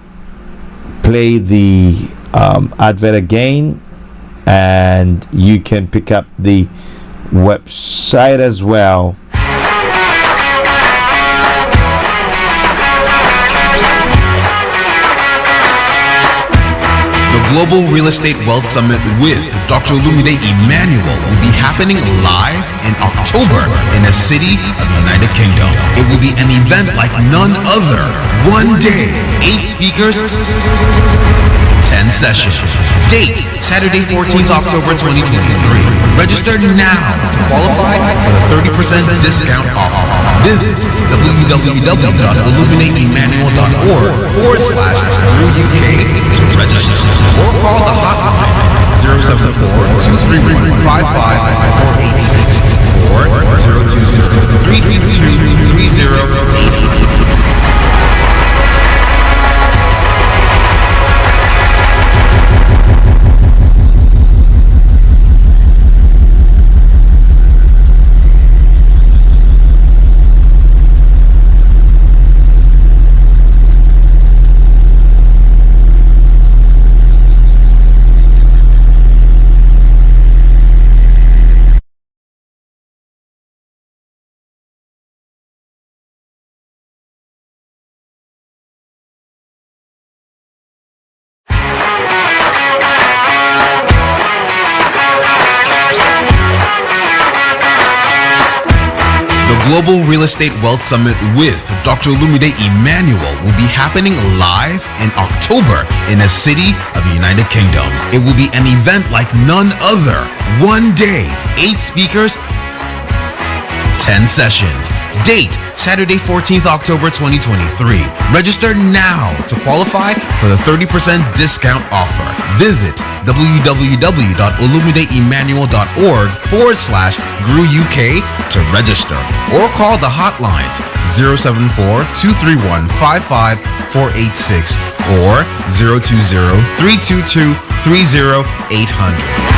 play the advert again, and you can pick up the website as well. The Global Real Estate Wealth Summit with Dr. Lumide Emmanuel will be happening live in October in a city of the United Kingdom. It will be an event like none other. One day, 8 speakers, 10 sessions. Date, Saturday 14th October 2023. Register now to qualify for the 30% discount offer. Visit www.illuminateemmanuel.org/UK to register, or call the hotline 074-235-5486 or 020-322-3088. Global Real Estate Wealth Summit with Dr. Lumide Emmanuel will be happening live in October in a city of the United Kingdom. It will be an event like none other. One day, 8 speakers, 10 sessions. Date, Saturday 14th October 2023. Register now to qualify for the 30% discount offer. Visit www.illuminateemmanuel.org/GrewUK to register, or call the hotlines 074-231-55486 or 020-322-30800.